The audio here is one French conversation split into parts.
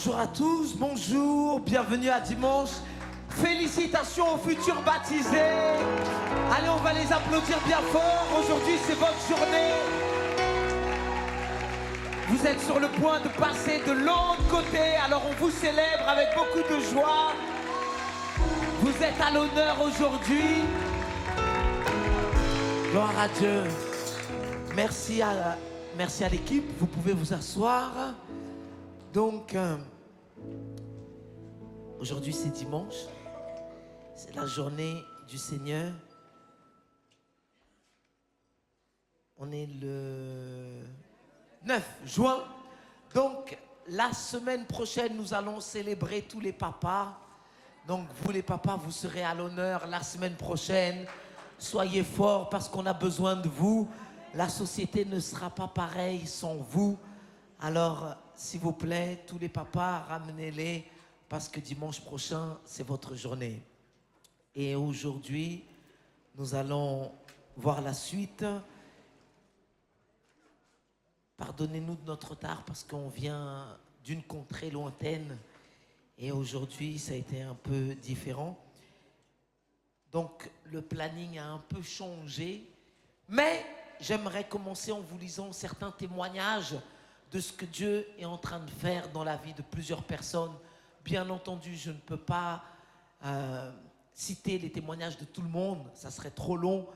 Bonjour à tous, bonjour, bienvenue à dimanche. Félicitations aux futurs baptisés. Allez, on va les applaudir bien fort. Aujourd'hui, c'est votre journée. Vous êtes sur le point de passer de l'autre côté, alors on vous célèbre avec beaucoup de joie. Vous êtes à l'honneur aujourd'hui. Gloire à Dieu. Merci à l'équipe, vous pouvez vous asseoir. Donc, aujourd'hui c'est dimanche, c'est la journée du Seigneur. On est le 9 juin. Donc, la semaine prochaine, nous allons célébrer tous les papas. Donc, vous les papas, vous serez à l'honneur la semaine prochaine. Soyez forts parce qu'on a besoin de vous. La société ne sera pas pareille sans vous. Alors, s'il vous plaît, tous les papas, ramenez-les parce que dimanche prochain, c'est votre journée. Et aujourd'hui, nous allons voir la suite. Pardonnez-nous de notre retard parce qu'on vient d'une contrée lointaine et aujourd'hui, ça a été un peu différent. Donc, le planning a un peu changé, mais j'aimerais commencer en vous lisant certains témoignages de ce que Dieu est en train de faire dans la vie de plusieurs personnes. Bien entendu, je ne peux pas citer les témoignages de tout le monde, ça serait trop long.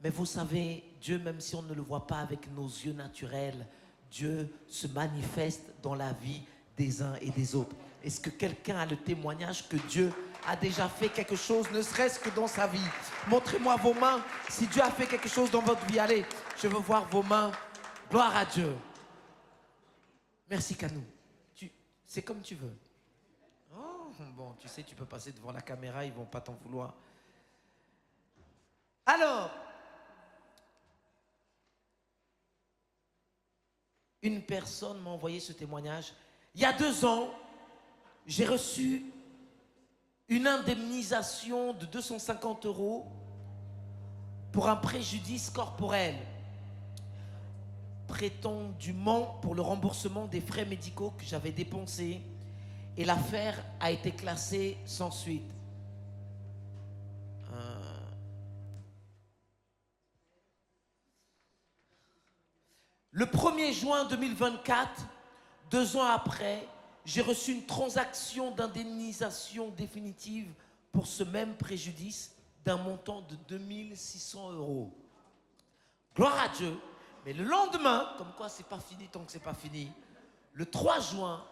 Mais vous savez, Dieu, même si on ne le voit pas avec nos yeux naturels, Dieu se manifeste dans la vie des uns et des autres. Est-ce que quelqu'un a le témoignage que Dieu a déjà fait quelque chose, ne serait-ce que dans sa vie? Montrez-moi vos mains si Dieu a fait quelque chose dans votre vie. Allez, je veux voir vos mains. Gloire à Dieu. Merci Kanou. C'est comme tu veux. Oh, bon, tu sais, tu peux passer devant la caméra, ils ne vont pas t'en vouloir. Alors, une personne m'a envoyé ce témoignage. Il y a 2 ans, j'ai reçu une indemnisation de 250 € pour un préjudice corporel, prétendument pour le remboursement des frais médicaux que j'avais dépensés, et l'affaire a été classée sans suite. Le 1er juin 2024, 2 ans après, j'ai reçu une transaction d'indemnisation définitive pour ce même préjudice d'un montant de 2600 €. Gloire à Dieu. Mais le lendemain, comme quoi c'est pas fini tant que c'est pas fini, le 3 juin,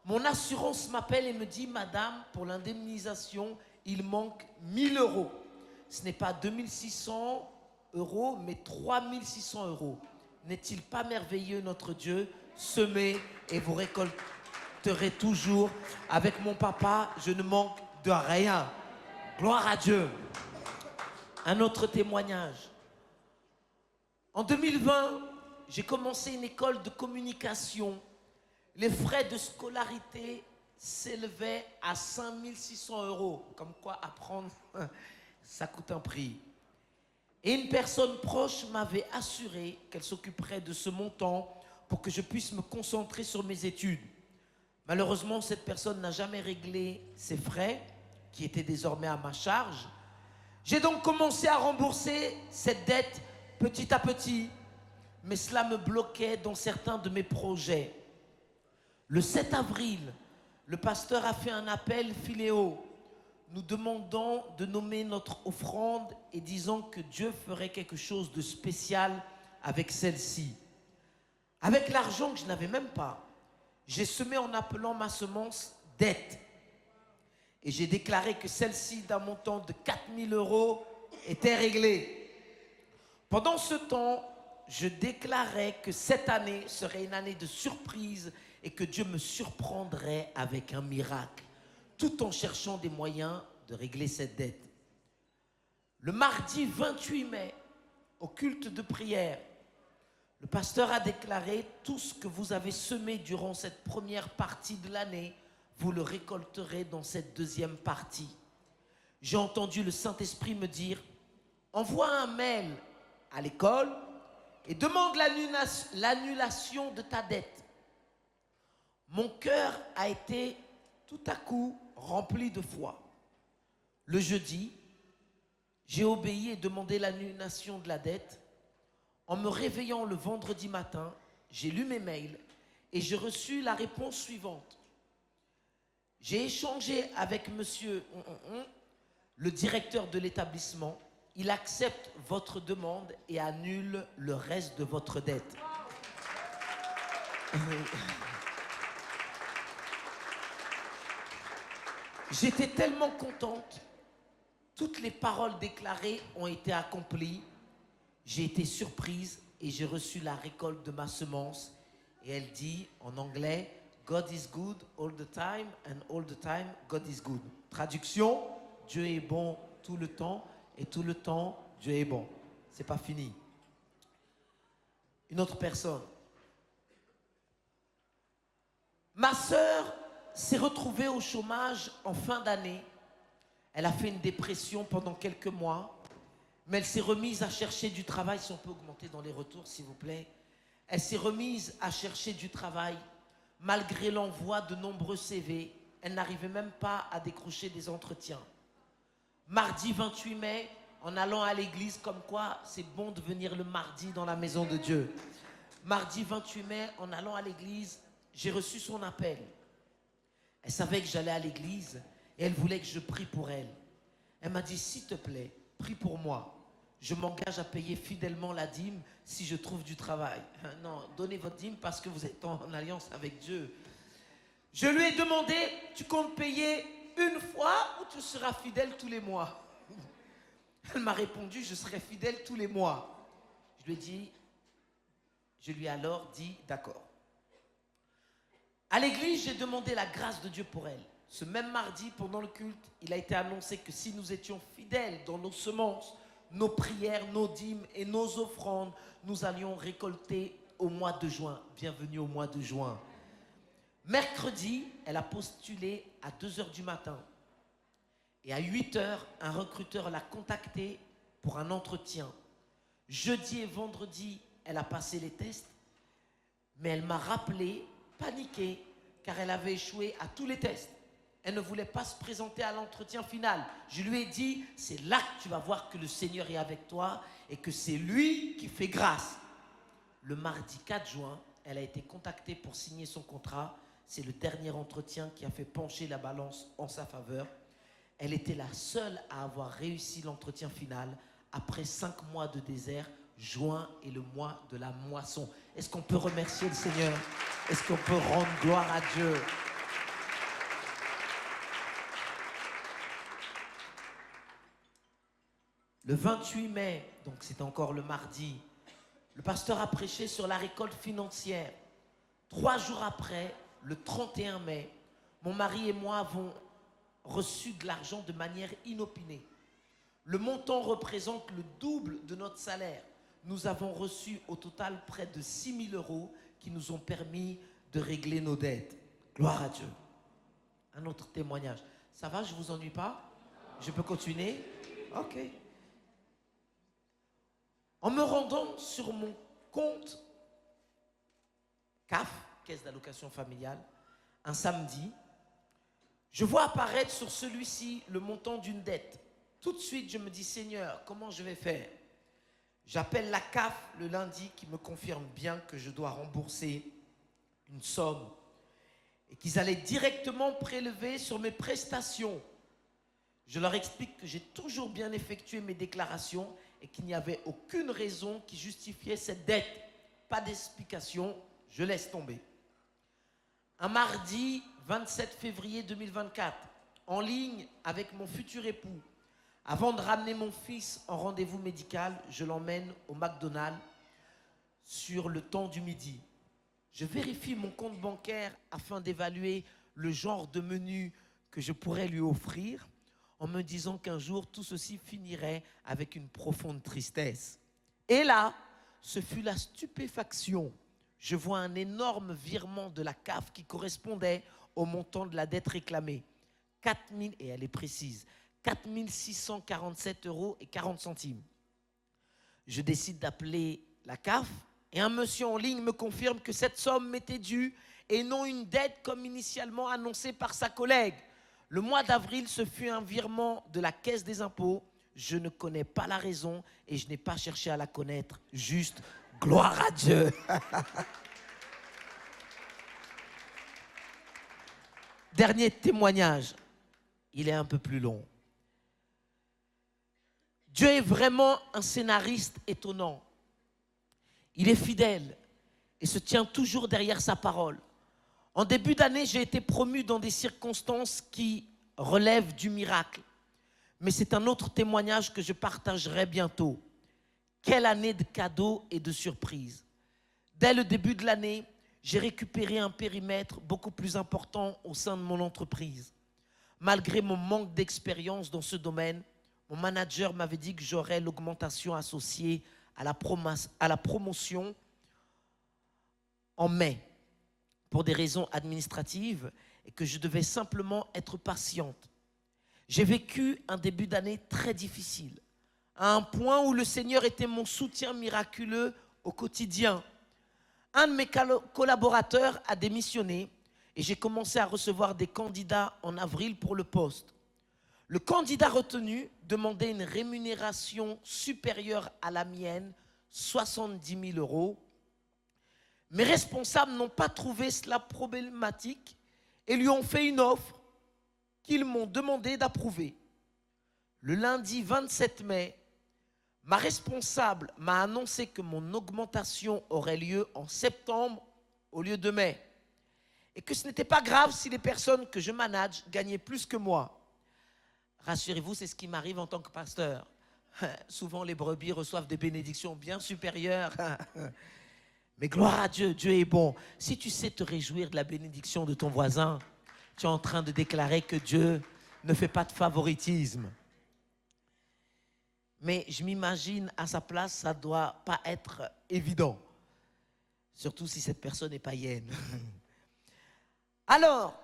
mon assurance m'appelle et me dit: Madame, pour l'indemnisation, il manque 1000 €. Ce n'est pas 2600 €, mais 3600 €. N'est-il pas merveilleux notre Dieu? Semez et vous récolterez toujours. Avec mon papa, je ne manque de rien. Gloire à Dieu. Un autre témoignage. En 2020, j'ai commencé une école de communication. Les frais de scolarité s'élevaient à 5600 €. Comme quoi apprendre, ça coûte un prix. Et une personne proche m'avait assuré qu'elle s'occuperait de ce montant pour que je puisse me concentrer sur mes études. Malheureusement, cette personne n'a jamais réglé ses frais, qui étaient désormais à ma charge. J'ai donc commencé à rembourser cette dette petit à petit, mais cela me bloquait dans certains de mes projets. Le 7 avril, le pasteur a fait un appel Philéo, nous demandant de nommer notre offrande et disant que Dieu ferait quelque chose de spécial avec celle-ci. Avec l'argent que je n'avais même pas, j'ai semé en appelant ma semence dette. Et j'ai déclaré que celle-ci, d'un montant de 4000 € était réglée. Pendant ce temps, je déclarais que cette année serait une année de surprise et que Dieu me surprendrait avec un miracle, tout en cherchant des moyens de régler cette dette. Le mardi 28 mai, au culte de prière, le pasteur a déclaré: tout ce que vous avez semé durant cette première partie de l'année, vous le récolterez dans cette deuxième partie. J'ai entendu le Saint-Esprit me dire: envoie un mail à l'école et demande l'annulation de ta dette. Mon cœur a été tout à coup rempli de foi. Le jeudi, j'ai obéi et demandé l'annulation de la dette. En me réveillant le vendredi matin, j'ai lu mes mails et j'ai reçu la réponse suivante. J'ai échangé avec monsieur le directeur de l'établissement. Il accepte votre demande et annule le reste de votre dette. J'étais tellement contente. Toutes les paroles déclarées ont été accomplies. J'ai été surprise et j'ai reçu la récolte de ma semence. Et elle dit en anglais, God is good all the time and all the time God is good. Traduction, Dieu est bon tout le temps et tout le temps Dieu est bon. C'est pas fini. Une autre personne. Ma sœur s'est retrouvée au chômage en fin d'année. Elle a fait une dépression pendant quelques mois, mais elle s'est remise à chercher du travail. Si on peut augmenter dans les retours, s'il vous plaît. Elle s'est remise à chercher du travail. Malgré l'envoi de nombreux CV, elle n'arrivait même pas à décrocher des entretiens. Mardi 28 mai, en allant à l'église, comme quoi c'est bon de venir le mardi dans la maison de Dieu. Mardi 28 mai, en allant à l'église, j'ai reçu son appel. Elle savait que j'allais à l'église et elle voulait que je prie pour elle. Elle m'a dit, s'il te plaît, prie pour moi. Je m'engage à payer fidèlement la dîme si je trouve du travail. Non, donnez votre dîme parce que vous êtes en alliance avec Dieu. Je lui ai demandé, tu comptes payer une fois ou tu seras fidèle tous les mois? Elle m'a répondu, je serai fidèle tous les mois. Je lui ai alors dit, d'accord. À l'église, j'ai demandé la grâce de Dieu pour elle. Ce même mardi, pendant le culte, il a été annoncé que si nous étions fidèles dans nos semences, nos prières, nos dîmes et nos offrandes, nous allions récolter au mois de juin. Bienvenue au mois de juin. Mercredi, elle a postulé à 2h du matin. Et à 8h, un recruteur l'a contactée pour un entretien. Jeudi et vendredi, elle a passé les tests. Mais elle m'a rappelé, paniquée, car elle avait échoué à tous les tests. Elle ne voulait pas se présenter à l'entretien final. Je lui ai dit, c'est là que tu vas voir que le Seigneur est avec toi et que c'est lui qui fait grâce. Le mardi 4 juin, elle a été contactée pour signer son contrat. C'est le dernier entretien qui a fait pencher la balance en sa faveur. Elle était la seule à avoir réussi l'entretien final après 5 mois de désert. Juin est le mois de la moisson. Est-ce qu'on peut remercier le Seigneur? Est-ce qu'on peut rendre gloire à Dieu? Le 28 mai, donc c'était encore le mardi, le pasteur a prêché sur la récolte financière. 3 jours après, le 31 mai, mon mari et moi avons reçu de l'argent de manière inopinée. Le montant représente le double de notre salaire. Nous avons reçu au total près de 6 000 € qui nous ont permis de régler nos dettes. Gloire à Dieu. Un autre témoignage. Ça va, je ne vous ennuie pas? Je peux continuer? Ok. En me rendant sur mon compte CAF, Caisse d'allocation familiale, un samedi, je vois apparaître sur celui-ci le montant d'une dette. Tout de suite, je me dis, Seigneur, comment je vais faire? J'appelle la CAF le lundi qui me confirme bien que je dois rembourser une somme et qu'ils allaient directement prélever sur mes prestations. Je leur explique que j'ai toujours bien effectué mes déclarations et qu'il n'y avait aucune raison qui justifiait cette dette. Pas d'explication, je laisse tomber. Un mardi 27 février 2024, en ligne avec mon futur époux, avant de ramener mon fils en rendez-vous médical, je l'emmène au McDonald's sur le temps du midi. Je vérifie mon compte bancaire afin d'évaluer le genre de menu que je pourrais lui offrir, en me disant qu'un jour, tout ceci finirait avec une profonde tristesse. Et là, ce fut la stupéfaction. Je vois un énorme virement de la CAF qui correspondait au montant de la dette réclamée. 4 000, et elle est précise, 4 647 € et 40 centimes. Je décide d'appeler la CAF et un monsieur en ligne me confirme que cette somme m'était due et non une dette comme initialement annoncé par sa collègue. Le mois d'avril, ce fut un virement de la caisse des impôts. Je ne connais pas la raison et je n'ai pas cherché à la connaître. Juste, gloire à Dieu. Dernier témoignage. Il est un peu plus long. Dieu est vraiment un scénariste étonnant. Il est fidèle et se tient toujours derrière sa parole. En début d'année, j'ai été promu dans des circonstances qui relèvent du miracle. Mais c'est un autre témoignage que je partagerai bientôt. Quelle année de cadeaux et de surprises. Dès le début de l'année, j'ai récupéré un périmètre beaucoup plus important au sein de mon entreprise. Malgré mon manque d'expérience dans ce domaine, mon manager m'avait dit que j'aurais l'augmentation associée à la promotion en mai pour des raisons administratives et que je devais simplement être patiente. J'ai vécu un début d'année très difficile, à un point où le Seigneur était mon soutien miraculeux au quotidien. Un de mes collaborateurs a démissionné et j'ai commencé à recevoir des candidats en avril pour le poste. Le candidat retenu demandait une rémunération supérieure à la mienne, 70 000 €. Mes responsables n'ont pas trouvé cela problématique et lui ont fait une offre qu'ils m'ont demandé d'approuver. Le lundi 27 mai, ma responsable m'a annoncé que mon augmentation aurait lieu en septembre au lieu de mai et que ce n'était pas grave si les personnes que je manage gagnaient plus que moi. Rassurez-vous, c'est ce qui m'arrive en tant que pasteur. Souvent, les brebis reçoivent des bénédictions bien supérieures. Mais gloire à Dieu, Dieu est bon. Si tu sais te réjouir de la bénédiction de ton voisin, tu es en train de déclarer que Dieu ne fait pas de favoritisme. Mais je m'imagine à sa place, ça ne doit pas être évident. Surtout si cette personne est païenne. Alors,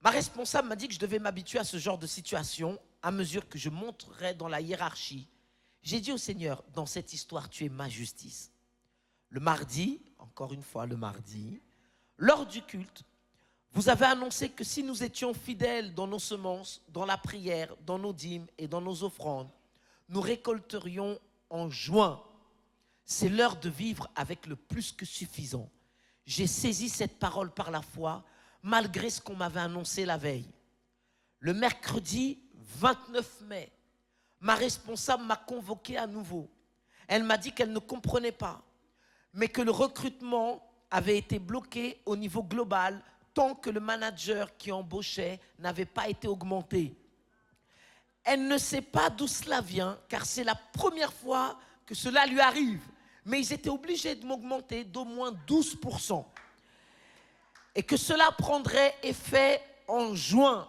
ma responsable m'a dit que je devais m'habituer à ce genre de situation à mesure que je monterais dans la hiérarchie. J'ai dit au Seigneur, dans cette histoire, tu es ma justice. Le mardi, encore une fois le mardi, lors du culte, vous avez annoncé que si nous étions fidèles dans nos semences, dans la prière, dans nos dîmes et dans nos offrandes, nous récolterions en juin. C'est l'heure de vivre avec le plus que suffisant. J'ai saisi cette parole par la foi, malgré ce qu'on m'avait annoncé la veille. Le mercredi 29 mai, ma responsable m'a convoqué à nouveau. Elle m'a dit qu'elle ne comprenait pas, mais que le recrutement avait été bloqué au niveau global tant que le manager qui embauchait n'avait pas été augmenté. Elle ne sait pas d'où cela vient, car c'est la première fois que cela lui arrive. Mais ils étaient obligés de m'augmenter d'au moins 12%. Et que cela prendrait effet en juin.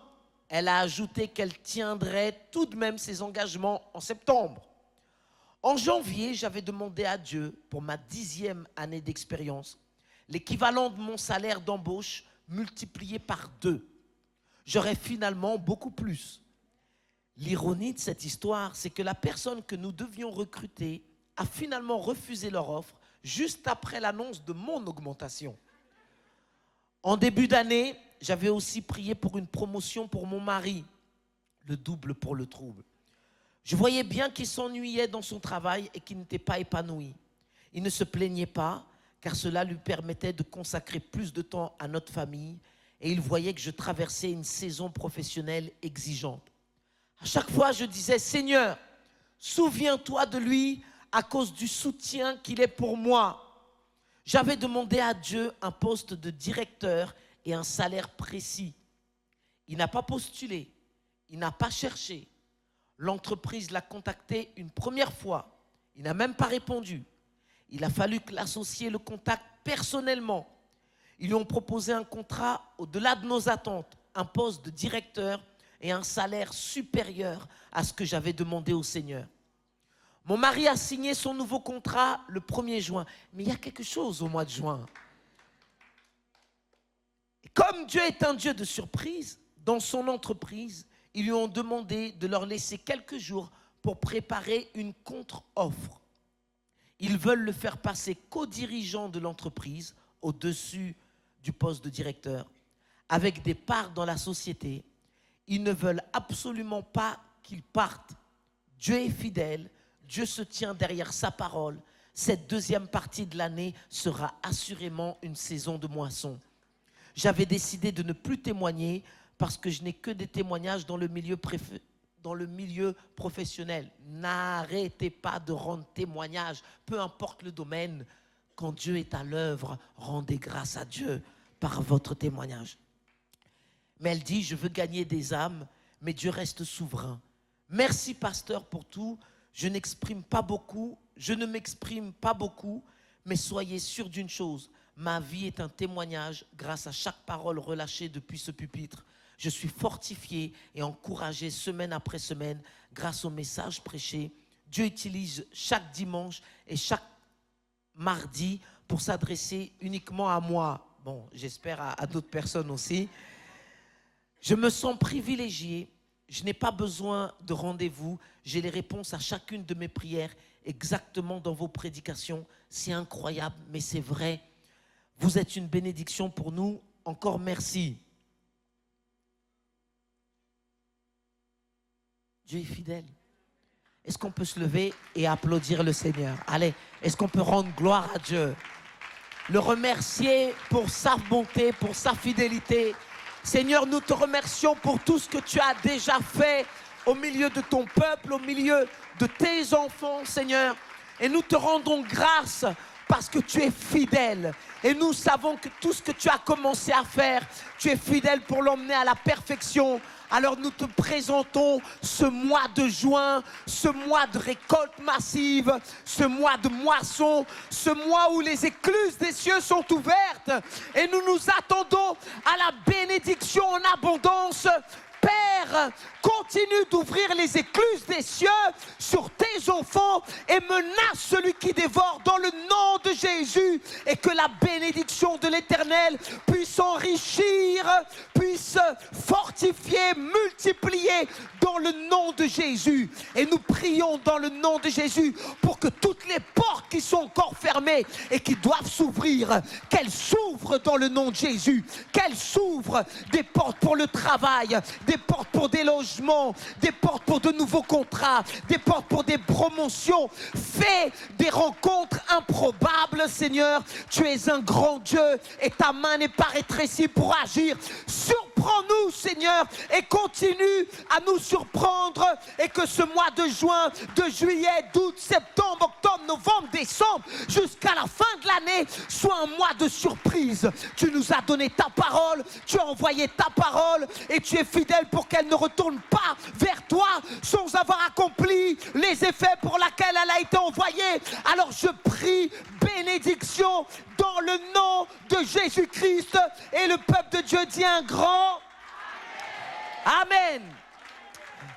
Elle a ajouté qu'elle tiendrait tout de même ses engagements en septembre. En janvier, j'avais demandé à Dieu, pour ma 10e année d'expérience, l'équivalent de mon salaire d'embauche multiplié par 2. J'aurais finalement beaucoup plus. L'ironie de cette histoire, c'est que la personne que nous devions recruter a finalement refusé leur offre juste après l'annonce de mon augmentation. En début d'année, j'avais aussi prié pour une promotion pour mon mari, le double pour le trouble. Je voyais bien qu'il s'ennuyait dans son travail et qu'il n'était pas épanoui. Il ne se plaignait pas, car cela lui permettait de consacrer plus de temps à notre famille et il voyait que je traversais une saison professionnelle exigeante. À chaque fois, je disais, Seigneur, souviens-toi de lui à cause du soutien qu'il est pour moi. J'avais demandé à Dieu un poste de directeur et un salaire précis. Il n'a pas postulé, il n'a pas cherché. L'entreprise l'a contacté une première fois. Il n'a même pas répondu. Il a fallu que l'associé le contacte personnellement. Ils lui ont proposé un contrat au-delà de nos attentes, un poste de directeur et un salaire supérieur à ce que j'avais demandé au Seigneur. Mon mari a signé son nouveau contrat le 1er juin. Mais il y a quelque chose au mois de juin. Et comme Dieu est un Dieu de surprise, dans son entreprise, ils lui ont demandé de leur laisser quelques jours pour préparer une contre-offre. Ils veulent le faire passer co-dirigeant de l'entreprise au-dessus du poste de directeur, avec des parts dans la société. Ils ne veulent absolument pas qu'il parte. Dieu est fidèle, Dieu se tient derrière sa parole. Cette deuxième partie de l'année sera assurément une saison de moisson. J'avais décidé de ne plus témoigner parce que je n'ai que des témoignages dans le milieu professionnel. N'arrêtez pas de rendre témoignage, peu importe le domaine. Quand Dieu est à l'œuvre, rendez grâce à Dieu par votre témoignage. Mais elle dit, je veux gagner des âmes, mais Dieu reste souverain. Merci, pasteur, pour tout. Je ne m'exprime pas beaucoup, mais soyez sûr d'une chose, ma vie est un témoignage grâce à chaque parole relâchée depuis ce pupitre. Je suis fortifié et encouragé semaine après semaine grâce aux messages prêchés. Dieu utilise chaque dimanche et chaque mardi pour s'adresser uniquement à moi. Bon, j'espère à d'autres personnes aussi. Je me sens privilégié. Je n'ai pas besoin de rendez-vous. J'ai les réponses à chacune de mes prières exactement dans vos prédications. C'est incroyable, mais c'est vrai. Vous êtes une bénédiction pour nous. Encore merci. Dieu est fidèle. Est-ce qu'on peut se lever et applaudir le Seigneur? Allez, est-ce qu'on peut rendre gloire à Dieu? Le remercier pour sa bonté, pour sa fidélité. Seigneur, nous te remercions pour tout ce que tu as déjà fait au milieu de ton peuple, au milieu de tes enfants, Seigneur. Et nous te rendons grâce parce que tu es fidèle. Et nous savons que tout ce que tu as commencé à faire, tu es fidèle pour l'emmener à la perfection. Alors nous te présentons ce mois de juin, ce mois de récolte massive, ce mois de moisson, ce mois où les écluses des cieux sont ouvertes et nous nous attendons à la bénédiction en abondance. Père, continue d'ouvrir les écluses des cieux sur tes enfants et menace celui qui dévore dans le nom de Jésus, et que la bénédiction de l'Éternel puisse enrichir, puisse fortifier, multiplier dans le nom de Jésus. Et nous prions dans le nom de Jésus pour que toutes les portes qui sont encore fermées et qui doivent s'ouvrir, qu'elles s'ouvrent dans le nom de Jésus, qu'elles s'ouvrent, des portes pour le travail, des portes pour des logements, des portes pour de nouveaux contrats, des portes pour des promotions. Fais des rencontres improbables, Seigneur. Tu es un grand Dieu et ta main n'est pas rétrécie pour agir. Surprends-nous, Seigneur, et continue à nous surprendre, et que ce mois de juin, de juillet, d'août, septembre, octobre, novembre, décembre, jusqu'à la fin de l'année, soit un mois de surprise. Tu nous as donné ta parole, tu as envoyé ta parole, et tu es fidèle pour qu'elle ne retourne pas vers toi sans avoir accompli les effets pour lesquels elle a été envoyée. Alors je prie bénédiction dans le nom de Jésus-Christ, et le peuple de Dieu dit un grand Amen.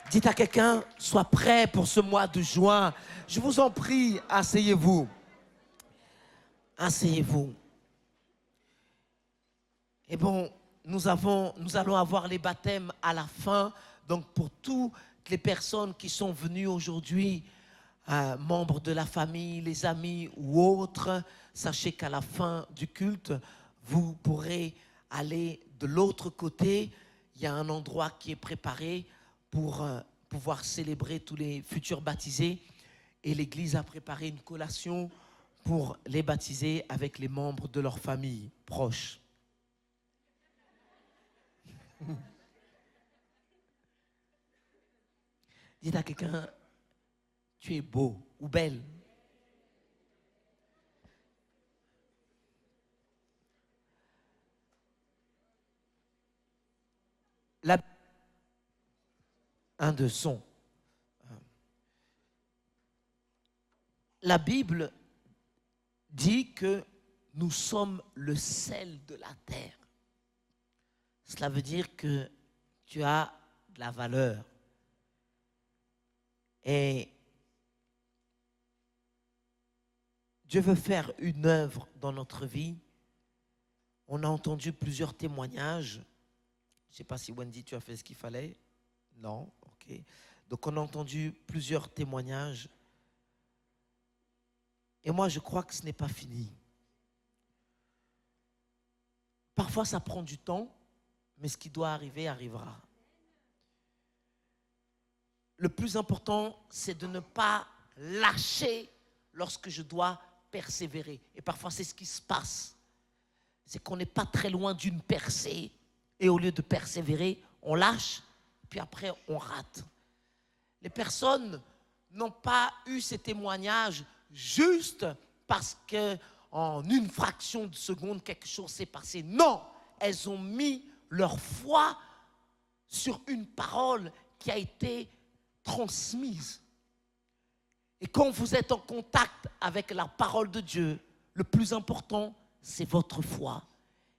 Dites à quelqu'un, sois prêt pour ce mois de juin. Je vous en prie, asseyez-vous. Asseyez-vous. Et bon, nous allons avoir les baptêmes à la fin. Donc pour toutes les personnes qui sont venues aujourd'hui, membres de la famille, les amis ou autres, sachez qu'à la fin du culte, vous pourrez aller de l'autre côté. Il y a un endroit qui est préparé pour pouvoir célébrer tous les futurs baptisés. Et l'Église a préparé une collation pour les baptiser avec les membres de leur famille proche. Dites à quelqu'un, tu es beau ou belle. Un de son. La Bible dit que nous sommes le sel de la terre. Cela veut dire que tu as de la valeur. Et Dieu veut faire une œuvre dans notre vie. On a entendu plusieurs témoignages. Je ne sais pas si Wendy, tu as fait ce qu'il fallait. Non, ok. Donc on a entendu plusieurs témoignages. Et moi, je crois que ce n'est pas fini. Parfois, ça prend du temps, mais ce qui doit arriver, arrivera. Le plus important, c'est de ne pas lâcher lorsque je dois persévérer. Et parfois, c'est ce qui se passe. C'est qu'on n'est pas très loin d'une percée. Et au lieu de persévérer, on lâche, puis après, on rate. Les personnes n'ont pas eu ces témoignages juste parce qu'en une fraction de seconde, quelque chose s'est passé. Non, elles ont mis leur foi sur une parole qui a été transmise. Et quand vous êtes en contact avec la parole de Dieu, le plus important, c'est votre foi.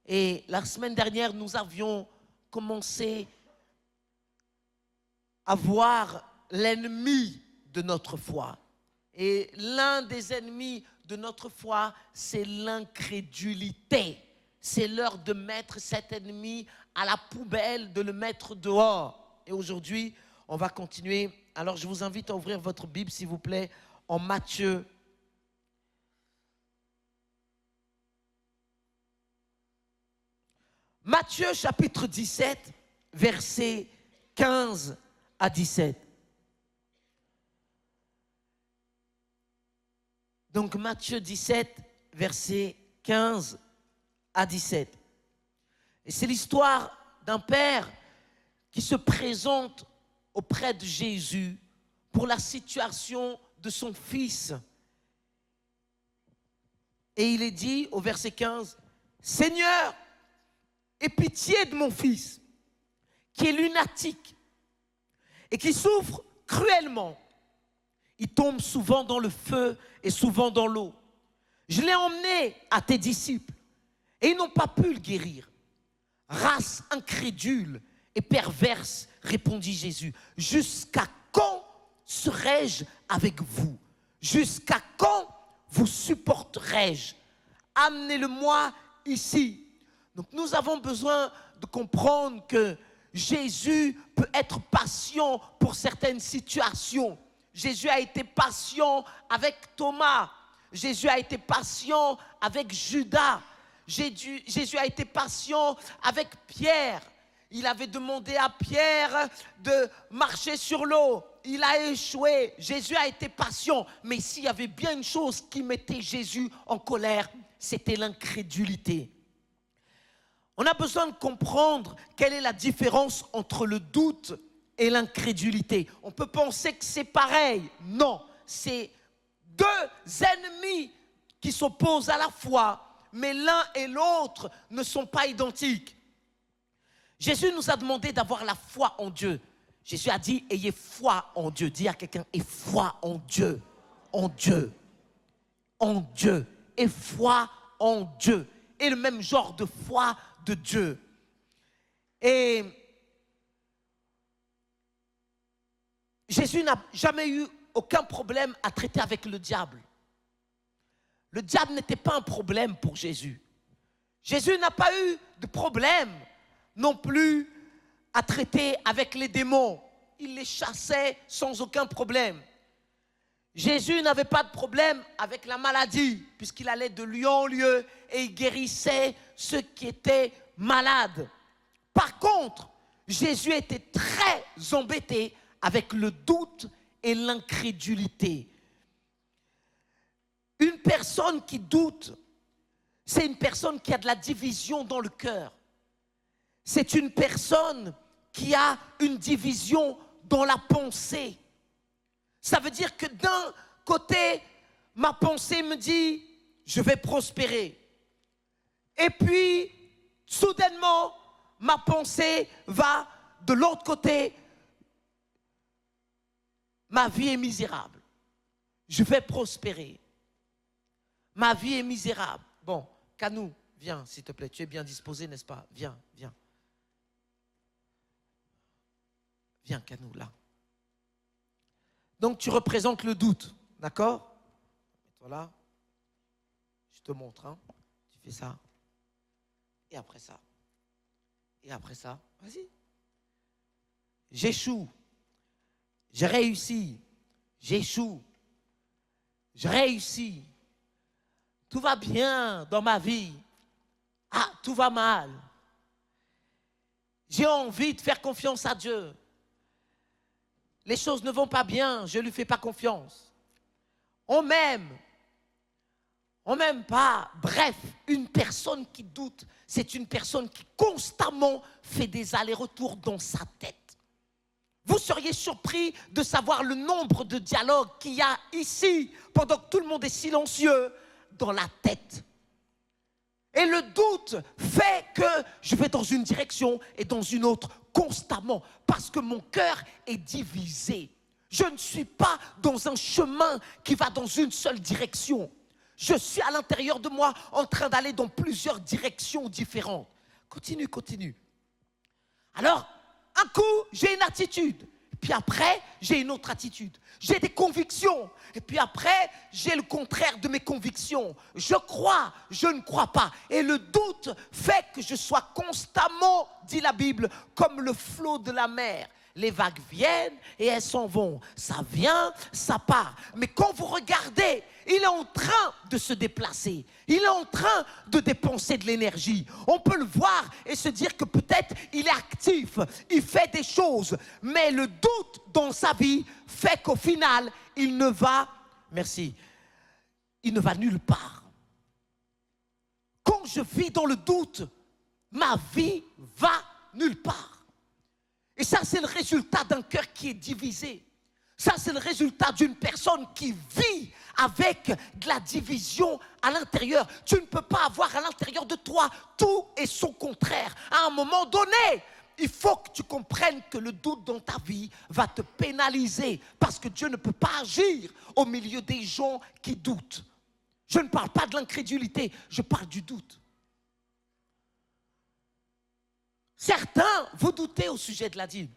Et la semaine dernière, nous avions commencé à voir l'ennemi de notre foi. Et l'un des ennemis de notre foi, c'est l'incrédulité. C'est l'heure de mettre cet ennemi à la poubelle, de le mettre dehors. Et aujourd'hui, on va continuer. Alors, je vous invite à ouvrir votre Bible, s'il vous plaît, en Matthieu. Matthieu, chapitre 17, versets 15 à 17. Donc, Matthieu 17, versets 15 à 17. Et c'est l'histoire d'un père qui se présente auprès de Jésus pour la situation de son fils. Et il est dit au verset 15, « Seigneur, aie pitié de mon fils, qui est lunatique et qui souffre cruellement. Il tombe souvent dans le feu et souvent dans l'eau. Je l'ai emmené à tes disciples et ils n'ont pas pu le guérir. » Race incrédule et perverse, répondit Jésus. Jusqu'à quand serai-je avec vous? Jusqu'à quand vous supporterai-je? Amenez-le-moi ici. Donc nous avons besoin de comprendre que Jésus peut être patient pour certaines situations. Jésus a été patient avec Thomas. Jésus a été patient avec Judas. Jésus a été patient avec Pierre. Il avait demandé à Pierre de marcher sur l'eau. Il a échoué. Jésus a été patient. Mais s'il y avait bien une chose qui mettait Jésus en colère, c'était l'incrédulité. On a besoin de comprendre quelle est la différence entre le doute et l'incrédulité. On peut penser que c'est pareil. Non, c'est deux ennemis qui s'opposent à la foi, mais l'un et l'autre ne sont pas identiques. Jésus nous a demandé d'avoir la foi en Dieu. Jésus a dit, ayez foi en Dieu. Dis à quelqu'un, aie foi en Dieu. En Dieu. En Dieu. Et foi en Dieu. Et le même genre de foi de Dieu. Et Jésus n'a jamais eu aucun problème à traiter avec le diable. Le diable n'était pas un problème pour Jésus. Jésus n'a pas eu de problème non plus à traiter avec les démons. Il les chassait sans aucun problème. Jésus n'avait pas de problème avec la maladie, puisqu'il allait de lieu en lieu et il guérissait ceux qui étaient malades. Par contre, Jésus était très embêté avec le doute et l'incrédulité. Une personne qui doute, c'est une personne qui a de la division dans le cœur. C'est une personne qui a une division dans la pensée. Ça veut dire que d'un côté, ma pensée me dit, je vais prospérer. Et puis, soudainement, ma pensée va de l'autre côté, ma vie est misérable. Je vais prospérer. Ma vie est misérable. Bon, Kanou, viens, s'il te plaît. Tu es bien disposé, n'est-ce pas? Viens, viens. Viens, Kanou, là. Donc, tu représentes le doute, d'accord? Mets-toi là. Je te montre, hein. Tu fais ça. Et après ça. Et après ça. Vas-y. J'échoue. J'ai réussi. J'échoue. Je réussis. tout va bien dans ma vie. Ah, tout va mal. J'ai envie de faire confiance à Dieu. Les choses ne vont pas bien, je ne lui fais pas confiance. On m'aime pas. Bref, une personne qui doute, c'est une personne qui constamment fait des allers-retours dans sa tête. Vous seriez surpris de savoir le nombre de dialogues qu'il y a ici, pendant que tout le monde est silencieux, dans la tête. Et le doute fait que je vais dans une direction et dans une autre constamment, parce que mon cœur est divisé. Je ne suis pas dans un chemin qui va dans une seule direction. Je suis à l'intérieur de moi en train d'aller dans plusieurs directions différentes. Continue. Alors, un coup, j'ai une attitude. Puis après, j'ai une autre attitude. J'ai des convictions. Et puis après, j'ai le contraire de mes convictions. Je crois, je ne crois pas. Et le doute fait que je sois constamment, dit la Bible, comme le flot de la mer. Les vagues viennent et elles s'en vont. Ça vient, ça part. Mais quand vous regardez, il est en train de se déplacer. Il est en train de dépenser de l'énergie. On peut le voir et se dire que peut-être il est actif, il fait des choses. Mais le doute dans sa vie fait qu'au final, il ne va nulle part. Quand je vis dans le doute, ma vie va nulle part. Et ça, c'est le résultat d'un cœur qui est divisé. Ça, c'est le résultat d'une personne qui vit avec de la division à l'intérieur. Tu ne peux pas avoir à l'intérieur de toi tout et son contraire. À un moment donné, il faut que tu comprennes que le doute dans ta vie va te pénaliser parce que Dieu ne peut pas agir au milieu des gens qui doutent. Je ne parle pas de l'incrédulité, je parle du doute. Certains, vous doutez au sujet de la dîme.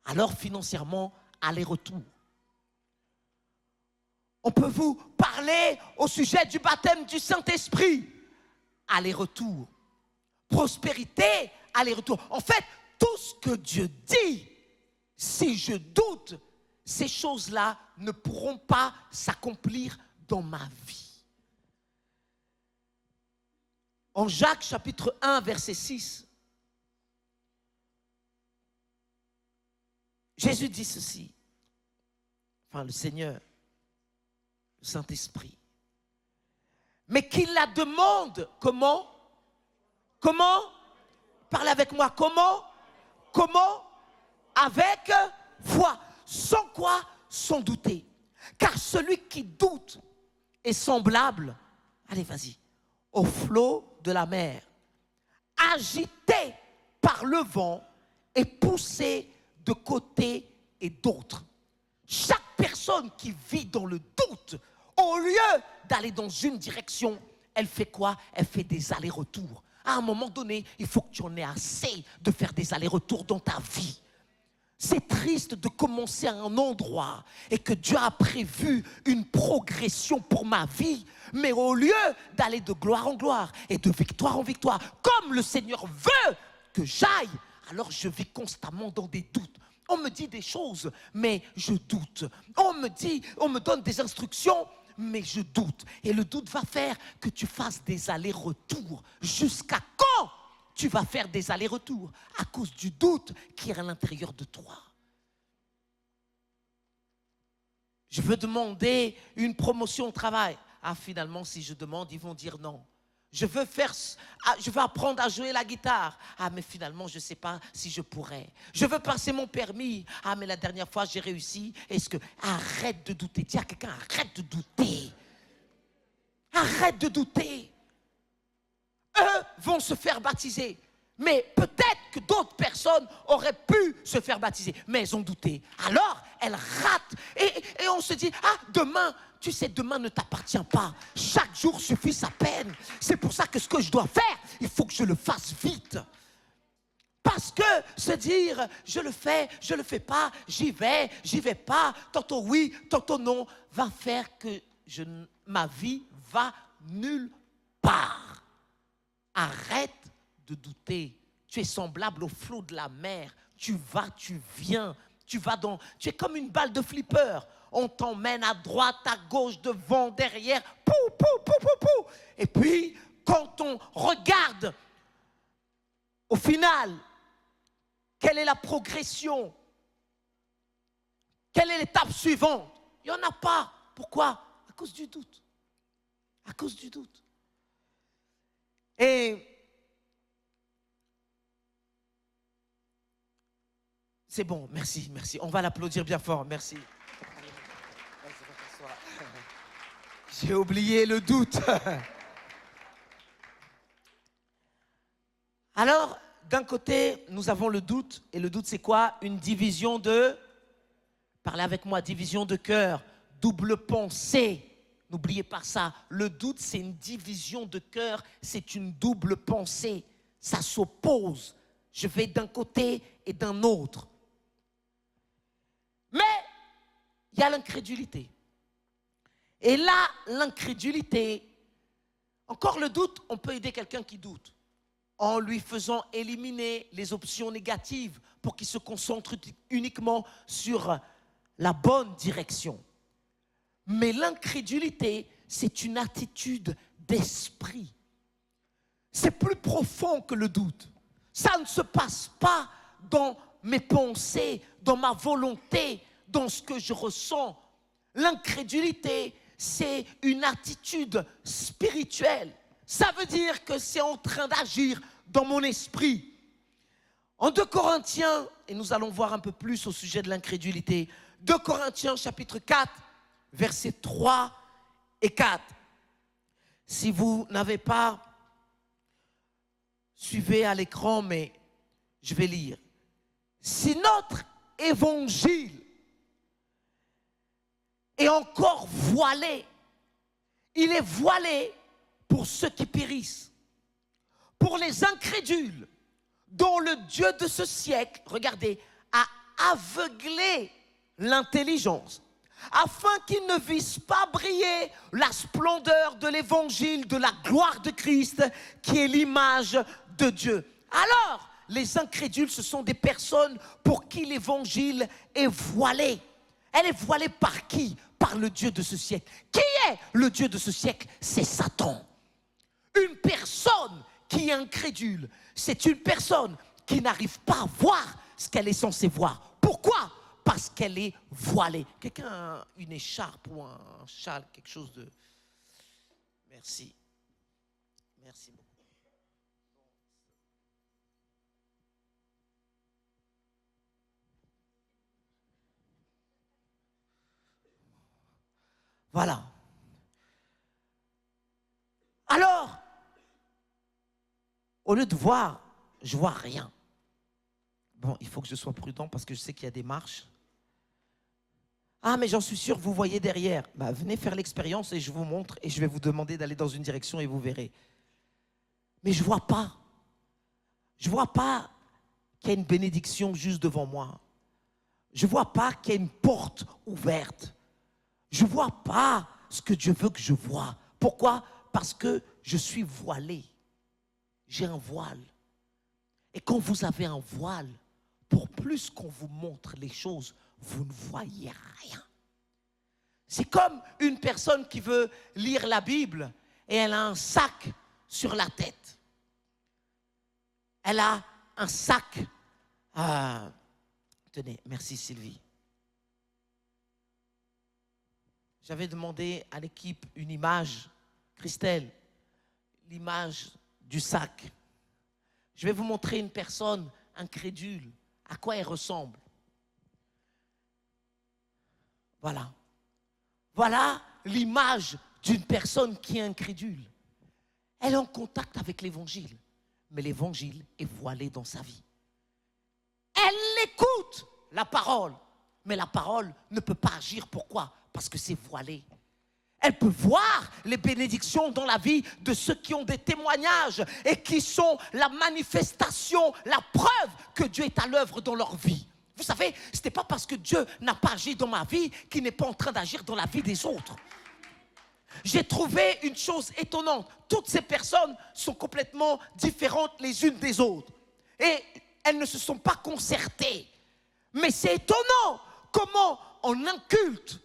Alors financièrement, aller-retour. On peut vous parler au sujet du baptême du Saint-Esprit. Aller-retour. Prospérité, aller-retour. En fait, tout ce que Dieu dit, si je doute, ces choses-là ne pourront pas s'accomplir dans ma vie. En Jacques chapitre 1, verset 6, Jésus dit ceci, enfin le Seigneur, le Saint-Esprit, mais qu'il la demande, comment? Parlez avec moi, comment? Avec foi, sans quoi? Sans douter. Car celui qui doute est semblable, allez vas-y, au flot de la mer, agité par le vent et poussé de côté et d'autre. Chaque personne qui vit dans le doute, au lieu d'aller dans une direction, elle fait quoi? Elle fait des allers-retours. À un moment donné, il faut que tu en aies assez de faire des allers-retours dans ta vie. C'est triste de commencer à un endroit et que Dieu a prévu une progression pour ma vie, mais au lieu d'aller de gloire en gloire et de victoire en victoire, comme le Seigneur veut que j'aille, alors je vis constamment dans des doutes. On me dit des choses, mais je doute. On me donne des instructions, mais je doute. Et le doute va faire que tu fasses des allers-retours. Jusqu'à quand tu vas faire des allers-retours? À cause du doute qui est à l'intérieur de toi. Je veux demander une promotion au travail. Ah, finalement, si je demande, ils vont dire non. Je veux apprendre à jouer la guitare. Ah, mais finalement, je ne sais pas si je pourrais. Je veux passer mon permis. Ah, mais la dernière fois, j'ai réussi. Arrête de douter. Dis à quelqu'un, arrête de douter. Arrête de douter. Eux vont se faire baptiser. Mais peut-être que d'autres personnes auraient pu se faire baptiser. Mais elles ont douté. Alors, elles ratent. Et on se dit, ah, demain, tu sais, demain ne t'appartient pas. Chaque jour suffit sa peine. C'est pour ça que ce que je dois faire, il faut que je le fasse vite. Parce que se dire, je le fais pas, j'y vais pas, tantôt oui, tantôt non, va faire que ma vie va nulle part. Arrête de douter. Tu es semblable au flot de la mer. Tu vas, tu viens. Tu es comme une balle de flipper. On t'emmène à droite, à gauche, devant, derrière. Pou, pou, pou, pou, pou. Et puis, quand on regarde, au final, quelle est la progression? Quelle est l'étape suivante? Il n'y en a pas. Pourquoi? À cause du doute. À cause du doute. Et c'est bon, merci, merci. On va l'applaudir bien fort, merci. J'ai oublié le doute. Alors, d'un côté, nous avons le doute. Et le doute, c'est quoi? Une division de... Parlez avec moi, division de cœur, double pensée. N'oubliez pas ça. Le doute, c'est une division de cœur, c'est une double pensée. Ça s'oppose. Je vais d'un côté et d'un autre. Mais il y a l'incrédulité. Et là, l'incrédulité, encore le doute, on peut aider quelqu'un qui doute en lui faisant éliminer les options négatives pour qu'il se concentre uniquement sur la bonne direction. Mais l'incrédulité, c'est une attitude d'esprit. C'est plus profond que le doute. Ça ne se passe pas dans mes pensées, dans ma volonté, dans ce que je ressens. L'incrédulité, c'est une attitude spirituelle. Ça veut dire que c'est en train d'agir dans mon esprit. En 2 Corinthiens, et nous allons voir un peu plus au sujet de l'incrédulité, 2 Corinthiens chapitre 4, versets 3 et 4. Si vous n'avez pas, suivez à l'écran, mais je vais lire. Si notre évangile est encore voilé, il est voilé pour ceux qui périssent, pour les incrédules, dont le Dieu de ce siècle, regardez, a aveuglé l'intelligence, afin qu'ils ne vissent pas briller la splendeur de l'évangile de la gloire de Christ, qui est l'image de Dieu. Alors, les incrédules, ce sont des personnes pour qui l'évangile est voilé. Elle est voilée par qui? Par le Dieu de ce siècle. Qui est le Dieu de ce siècle? C'est Satan. Une personne qui est incrédule, c'est une personne qui n'arrive pas à voir ce qu'elle est censée voir. Pourquoi? Parce qu'elle est voilée. Quelqu'un a une écharpe ou un châle, quelque chose de... Merci. Merci beaucoup. Voilà. Alors, au lieu de voir, je vois rien. Bon, il faut que je sois prudent parce que je sais qu'il y a des marches. Ah, mais j'en suis sûr, vous voyez derrière. Bah, venez faire l'expérience et je vous montre et je vais vous demander d'aller dans une direction et vous verrez. Mais je ne vois pas. Je ne vois pas qu'il y a une bénédiction juste devant moi. Je ne vois pas qu'il y a une porte ouverte. Je ne vois pas ce que Dieu veut que je voie. Pourquoi? Parce que je suis voilé. J'ai un voile. Et quand vous avez un voile, pour plus qu'on vous montre les choses, vous ne voyez rien. C'est comme une personne qui veut lire la Bible et elle a un sac sur la tête. Elle a un sac. Tenez, merci Sylvie. J'avais demandé à l'équipe une image, Christelle, l'image du sac. Je vais vous montrer une personne incrédule, à quoi elle ressemble. Voilà. Voilà l'image d'une personne qui est incrédule. Elle est en contact avec l'évangile, mais l'évangile est voilé dans sa vie. Elle écoute la parole, mais la parole ne peut pas agir. Pourquoi? Parce que c'est voilé. Elle peut voir les bénédictions dans la vie de ceux qui ont des témoignages et qui sont la manifestation, la preuve que Dieu est à l'œuvre dans leur vie. Vous savez, ce n'est pas parce que Dieu n'a pas agi dans ma vie qu'il n'est pas en train d'agir dans la vie des autres. J'ai trouvé une chose étonnante. Toutes ces personnes sont complètement différentes les unes des autres. Et elles ne se sont pas concertées. Mais c'est étonnant comment en un culte,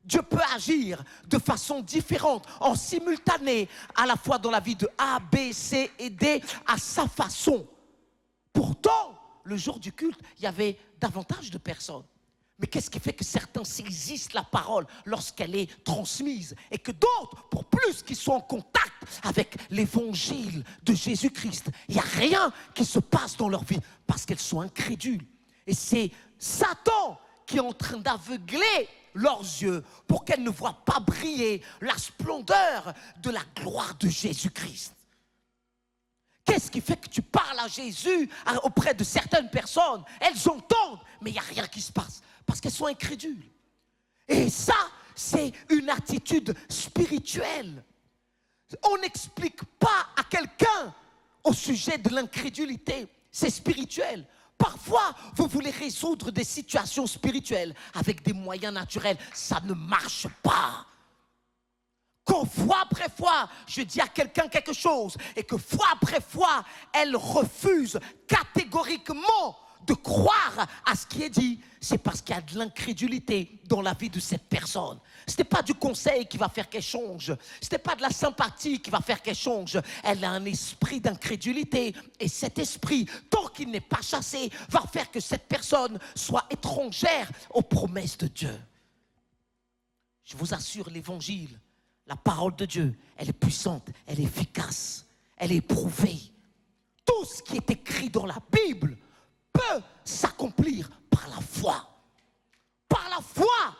Dieu peut agir de façon différente, en simultané, à la fois dans la vie de A, B, C et D, à sa façon. Pourtant, le jour du culte, il y avait davantage de personnes. Mais qu'est-ce qui fait que certains saisissent la parole lorsqu'elle est transmise et que d'autres, pour plus qu'ils soient en contact avec l'évangile de Jésus-Christ, il n'y a rien qui se passe dans leur vie parce qu'elles sont incrédules. Et c'est Satan qui est en train d'aveugler leurs yeux pour qu'elles ne voient pas briller la splendeur de la gloire de Jésus-Christ. Qu'est-ce qui fait que tu parles à Jésus auprès de certaines personnes? Elles entendent, mais il n'y a rien qui se passe parce qu'elles sont incrédules. Et ça, c'est une attitude spirituelle. On n'explique pas à quelqu'un au sujet de l'incrédulité. C'est spirituel. Parfois, vous voulez résoudre des situations spirituelles avec des moyens naturels. Ça ne marche pas. Quand fois après fois, je dis à quelqu'un quelque chose et que fois après fois, elle refuse catégoriquement de croire à ce qui est dit, c'est parce qu'il y a de l'incrédulité dans la vie de cette personne. Ce n'est pas du conseil qui va faire qu'elle change. Ce n'est pas de la sympathie qui va faire qu'elle change. Elle a un esprit d'incrédulité. Et cet esprit, tant qu'il n'est pas chassé, va faire que cette personne soit étrangère aux promesses de Dieu. Je vous assure, l'évangile, la parole de Dieu, elle est puissante, elle est efficace, elle est éprouvée. Tout ce qui est écrit dans la Bible peut s'accomplir par la foi. Par la foi,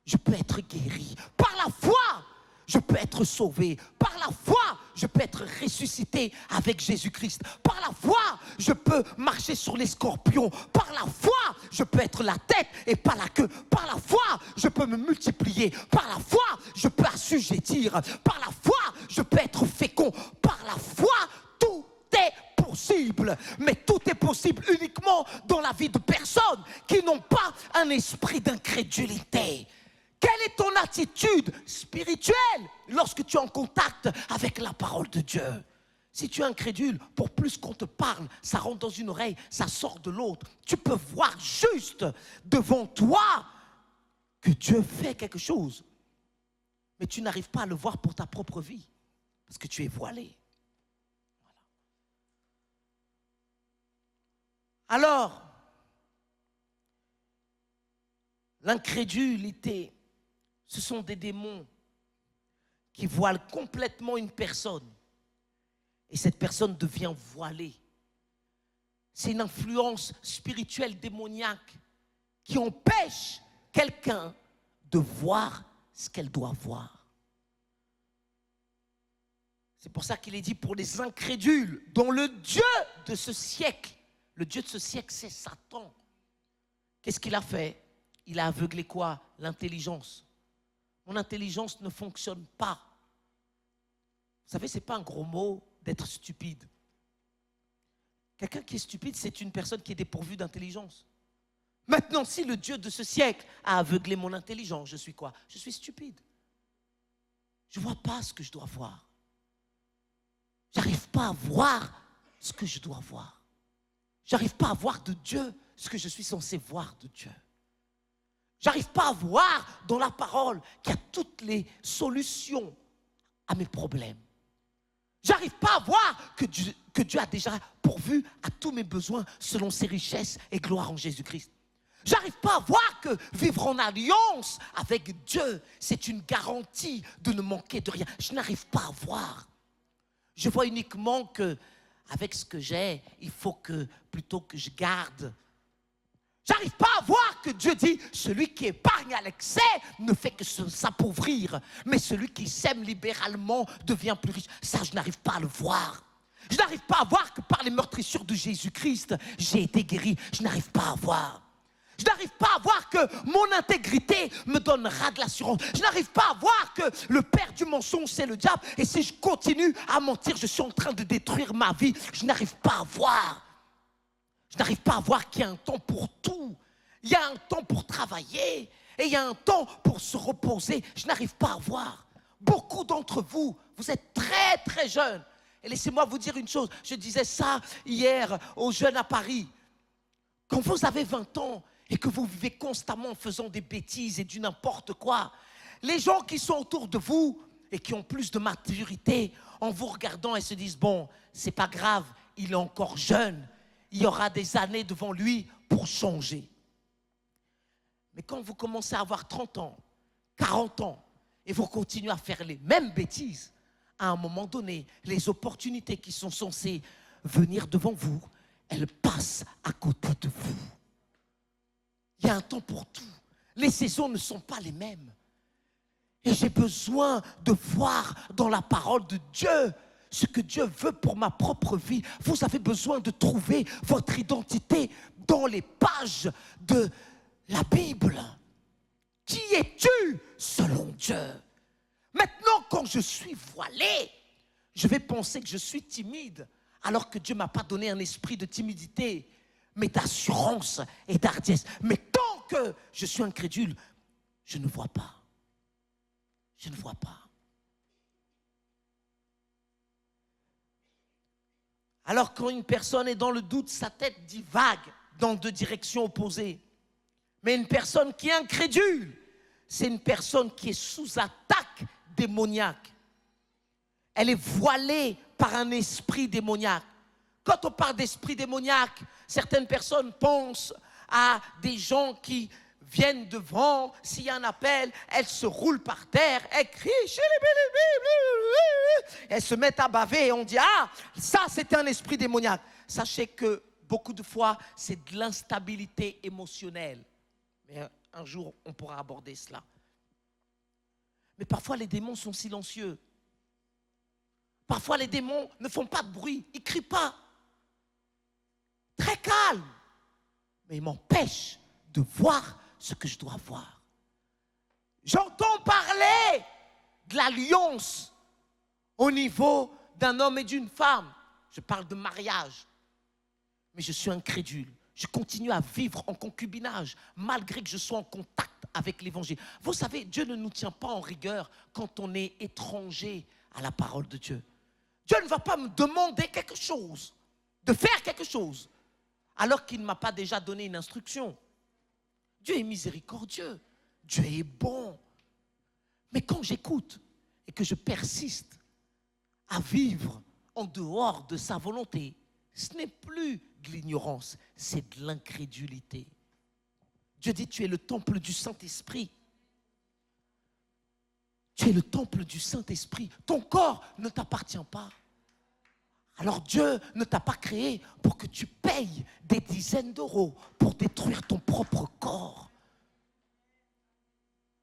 je peux être guéri. Par la foi, je peux être sauvé. Par la foi, je peux être ressuscité avec Jésus-Christ. Par la foi, je peux marcher sur les scorpions. Par la foi, je peux être la tête et pas la queue. Par la foi, je peux me multiplier. Par la foi, je peux assujettir. Par la foi, je peux être fécond. Par la foi, tout est possible. Mais tout est possible uniquement dans la vie de personnes qui n'ont pas un esprit d'incrédulité. Quelle est ton attitude spirituelle lorsque tu es en contact avec la parole de Dieu? Si tu es incrédule, pour plus qu'on te parle, ça rentre dans une oreille, ça sort de l'autre. Tu peux voir juste devant toi que Dieu fait quelque chose. Mais tu n'arrives pas à le voir pour ta propre vie, parce que tu es voilé. Voilà. Alors, l'incrédulité, ce sont des démons qui voilent complètement une personne. Et cette personne devient voilée. C'est une influence spirituelle démoniaque qui empêche quelqu'un de voir ce qu'elle doit voir. C'est pour ça qu'il est dit pour les incrédules, dont le Dieu de ce siècle, le Dieu de ce siècle, c'est Satan. Qu'est-ce qu'il a fait? Il a aveuglé quoi? L'intelligence. Mon intelligence ne fonctionne pas. Vous savez, ce n'est pas un gros mot d'être stupide. Quelqu'un qui est stupide, c'est une personne qui est dépourvue d'intelligence. Maintenant, si le Dieu de ce siècle a aveuglé mon intelligence, je suis quoi? Je suis stupide. Je ne vois pas ce que je dois voir. Je n'arrive pas à voir ce que je dois voir. Je n'arrive pas à voir de Dieu ce que je suis censé voir de Dieu. J'arrive pas à voir dans la parole qu'il y a toutes les solutions à mes problèmes. J'arrive pas à voir que Dieu a déjà pourvu à tous mes besoins selon ses richesses et gloire en Jésus-Christ. J'arrive pas à voir que vivre en alliance avec Dieu, c'est une garantie de ne manquer de rien. Je n'arrive pas à voir. Je vois uniquement que avec ce que j'ai, il faut que plutôt que je garde. J'arrive pas à voir que Dieu dit, celui qui épargne à l'excès ne fait que s'appauvrir. Mais celui qui sème libéralement devient plus riche. Ça, je n'arrive pas à le voir. Je n'arrive pas à voir que par les meurtrissures de Jésus-Christ, j'ai été guéri. Je n'arrive pas à voir. Je n'arrive pas à voir que mon intégrité me donnera de l'assurance. Je n'arrive pas à voir que le père du mensonge, c'est le diable. Et si je continue à mentir, je suis en train de détruire ma vie. Je n'arrive pas à voir. Je n'arrive pas à voir qu'il y a un temps pour tout. Il y a un temps pour travailler et il y a un temps pour se reposer. Je n'arrive pas à voir. Beaucoup d'entre vous, vous êtes très très jeunes. Et laissez-moi vous dire une chose. Je disais ça hier aux jeunes à Paris. Quand vous avez 20 ans et que vous vivez constamment en faisant des bêtises et du n'importe quoi, les gens qui sont autour de vous et qui ont plus de maturité, en vous regardant et se disent, bon, c'est pas grave, il est encore jeune, il y aura des années devant lui pour changer. Mais quand vous commencez à avoir 30 ans, 40 ans, et vous continuez à faire les mêmes bêtises, à un moment donné, les opportunités qui sont censées venir devant vous, elles passent à côté de vous. Il y a un temps pour tout. Les saisons ne sont pas les mêmes. Et j'ai besoin de voir dans la parole de Dieu ce que Dieu veut pour ma propre vie. Vous avez besoin de trouver votre identité dans les pages de la Bible. Qui es-tu selon Dieu? Maintenant, quand je suis voilé, je vais penser que je suis timide, alors que Dieu ne m'a pas donné un esprit de timidité, mais d'assurance et d'hardiesse. Mais tant que je suis incrédule, je ne vois pas. Je ne vois pas. Alors quand une personne est dans le doute, sa tête divague dans deux directions opposées. Mais une personne qui est incrédule, c'est une personne qui est sous attaque démoniaque. Elle est voilée par un esprit démoniaque. Quand on parle d'esprit démoniaque, certaines personnes pensent à des gens qui viennent devant, s'il y a un appel, elles se roulent par terre, elles crient, elles se mettent à baver et on dit, ah, ça c'est un esprit démoniaque. Sachez que beaucoup de fois, c'est de l'instabilité émotionnelle. Mais un jour, on pourra aborder cela. Mais parfois, les démons sont silencieux. Parfois, les démons ne font pas de bruit, ils ne crient pas. Très calme. Mais ils m'empêchent de voir ce que je dois voir. J'entends parler de l'alliance au niveau d'un homme et d'une femme. Je parle de mariage. Mais je suis incrédule. Je continue à vivre en concubinage, malgré que je sois en contact avec l'évangile. Vous savez, Dieu ne nous tient pas en rigueur quand on est étranger à la parole de Dieu. Dieu ne va pas me demander quelque chose, de faire quelque chose, alors qu'il ne m'a pas déjà donné une instruction. Dieu est miséricordieux, Dieu est bon. Mais quand j'écoute et que je persiste à vivre en dehors de sa volonté, ce n'est plus de l'ignorance, c'est de l'incrédulité. Dieu dit, tu es le temple du Saint-Esprit. Tu es le temple du Saint-Esprit. Ton corps ne t'appartient pas. Alors Dieu ne t'a pas créé pour que tu payes des dizaines d'euros pour détruire ton propre corps.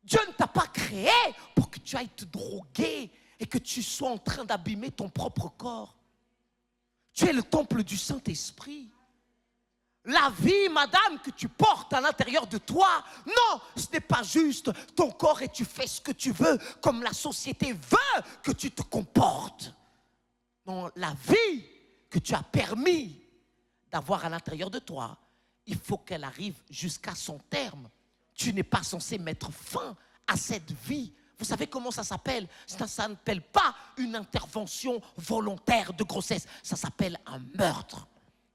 Dieu ne t'a pas créé pour que tu ailles te droguer et que tu sois en train d'abîmer ton propre corps. Tu es le temple du Saint-Esprit. La vie, madame, que tu portes à l'intérieur de toi, non, ce n'est pas juste ton corps et tu fais ce que tu veux comme la société veut que tu te comportes. Non, la vie que tu as permis d'avoir à l'intérieur de toi, il faut qu'elle arrive jusqu'à son terme. Tu n'es pas censé mettre fin à cette vie. Vous savez comment ça s'appelle? Ça s'appelle pas une intervention volontaire de grossesse. Ça s'appelle un meurtre.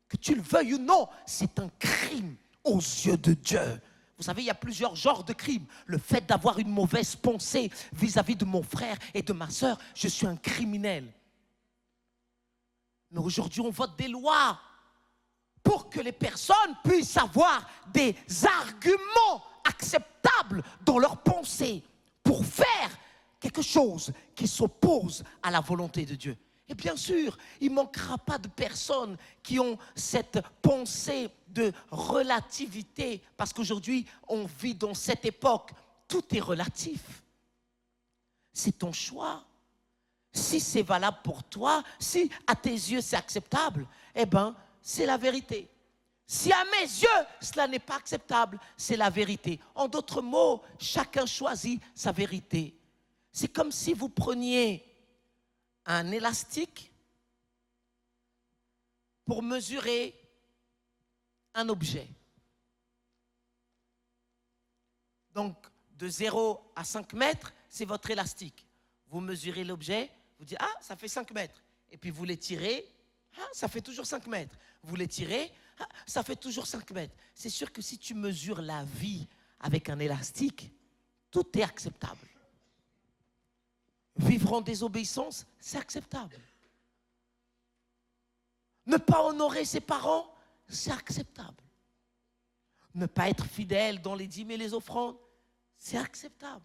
Que tu le veuilles ou non, c'est un crime aux yeux de Dieu. Vous savez, il y a plusieurs genres de crimes. Le fait d'avoir une mauvaise pensée vis-à-vis de mon frère et de ma sœur, je suis un criminel. Mais aujourd'hui, on vote des lois pour que les personnes puissent avoir des arguments acceptables dans leur pensée pour faire quelque chose qui s'oppose à la volonté de Dieu. Et bien sûr, il ne manquera pas de personnes qui ont cette pensée de relativité, parce qu'aujourd'hui, on vit dans cette époque, tout est relatif. C'est ton choix. Si c'est valable pour toi, si à tes yeux c'est acceptable, eh bien, c'est la vérité. Si à mes yeux, cela n'est pas acceptable, c'est la vérité. En d'autres mots, chacun choisit sa vérité. C'est comme si vous preniez un élastique pour mesurer un objet. Donc, de 0 à 5 mètres, c'est votre élastique. Vous mesurez l'objet, vous dites, ah, ça fait 5 mètres. Et puis vous l'étirez, ah, ça fait toujours 5 mètres. Vous l'étirez, Ça fait toujours 5 mètres. C'est sûr que si tu mesures la vie avec un élastique, tout est acceptable. Vivre en désobéissance, c'est acceptable. Ne pas honorer ses parents, c'est acceptable. Ne pas être fidèle dans les dîmes et les offrandes, c'est acceptable.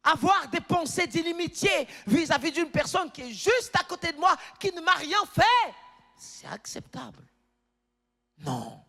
Avoir des pensées d'inimitié vis-à-vis d'une personne qui est juste à côté de moi, qui ne m'a rien fait, c'est acceptable. Non.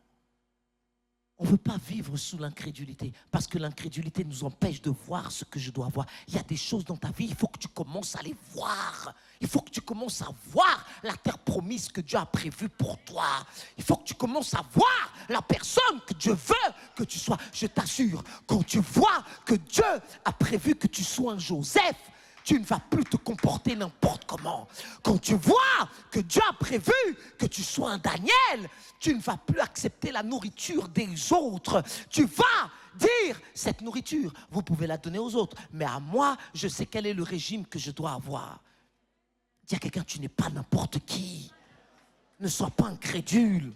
On ne veut pas vivre sous l'incrédulité parce que l'incrédulité nous empêche de voir ce que je dois voir. Il y a des choses dans ta vie, il faut que tu commences à les voir. Il faut que tu commences à voir la terre promise que Dieu a prévue pour toi. Il faut que tu commences à voir la personne que Dieu veut que tu sois. Je t'assure, quand tu vois que Dieu a prévu que tu sois un Joseph, tu ne vas plus te comporter n'importe comment. Quand tu vois que Dieu a prévu que tu sois un Daniel, tu ne vas plus accepter la nourriture des autres. Tu vas dire, cette nourriture, vous pouvez la donner aux autres, mais à moi, je sais quel est le régime que je dois avoir. Dis à quelqu'un, tu n'es pas n'importe qui. Ne sois pas incrédule.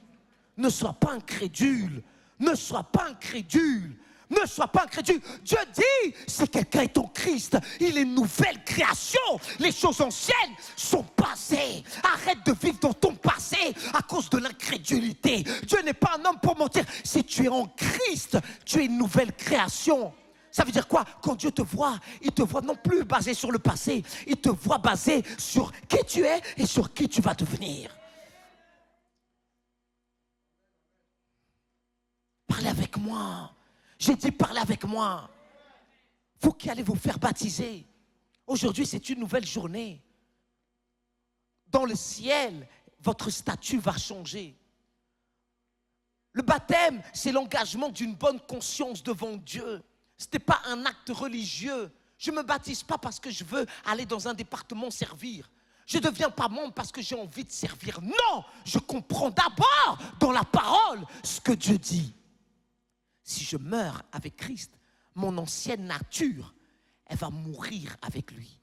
Ne sois pas incrédule. Ne sois pas incrédule. Ne sois pas incrédule. Dieu dit, si quelqu'un est en Christ, il est une nouvelle création. Les choses anciennes sont passées. Arrête de vivre dans ton passé à cause de l'incrédulité. Dieu n'est pas un homme pour mentir. Si tu es en Christ, tu es une nouvelle création. Ça veut dire quoi? Quand Dieu te voit, il te voit non plus basé sur le passé. Il te voit basé sur qui tu es et sur qui tu vas devenir. Parlez avec moi. J'ai dit, parlez avec moi. Vous qui allez vous faire baptiser. Aujourd'hui, c'est une nouvelle journée. Dans le ciel, votre statut va changer. Le baptême, c'est l'engagement d'une bonne conscience devant Dieu. Ce n'est pas un acte religieux. Je ne me baptise pas parce que je veux aller dans un département servir. Je ne deviens pas membre parce que j'ai envie de servir. Non, je comprends d'abord dans la parole ce que Dieu dit. Si je meurs avec Christ, mon ancienne nature, elle va mourir avec lui.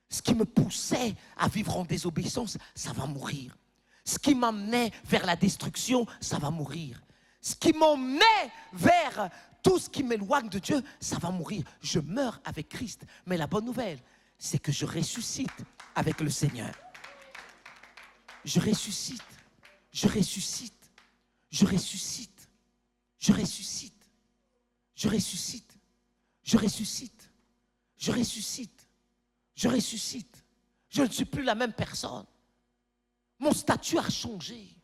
Ce qui me poussait à vivre en désobéissance, ça va mourir. Ce qui m'amenait vers la destruction, ça va mourir. Ce qui m'emmenait vers tout ce qui m'éloigne de Dieu, ça va mourir. Je meurs avec Christ. Mais la bonne nouvelle, c'est que je ressuscite avec le Seigneur. Je ressuscite. Je ressuscite. Je ressuscite. Je ressuscite. Je ressuscite. Je ressuscite. Je ressuscite. Je ressuscite. Je ne suis plus la même personne. Mon statut a changé.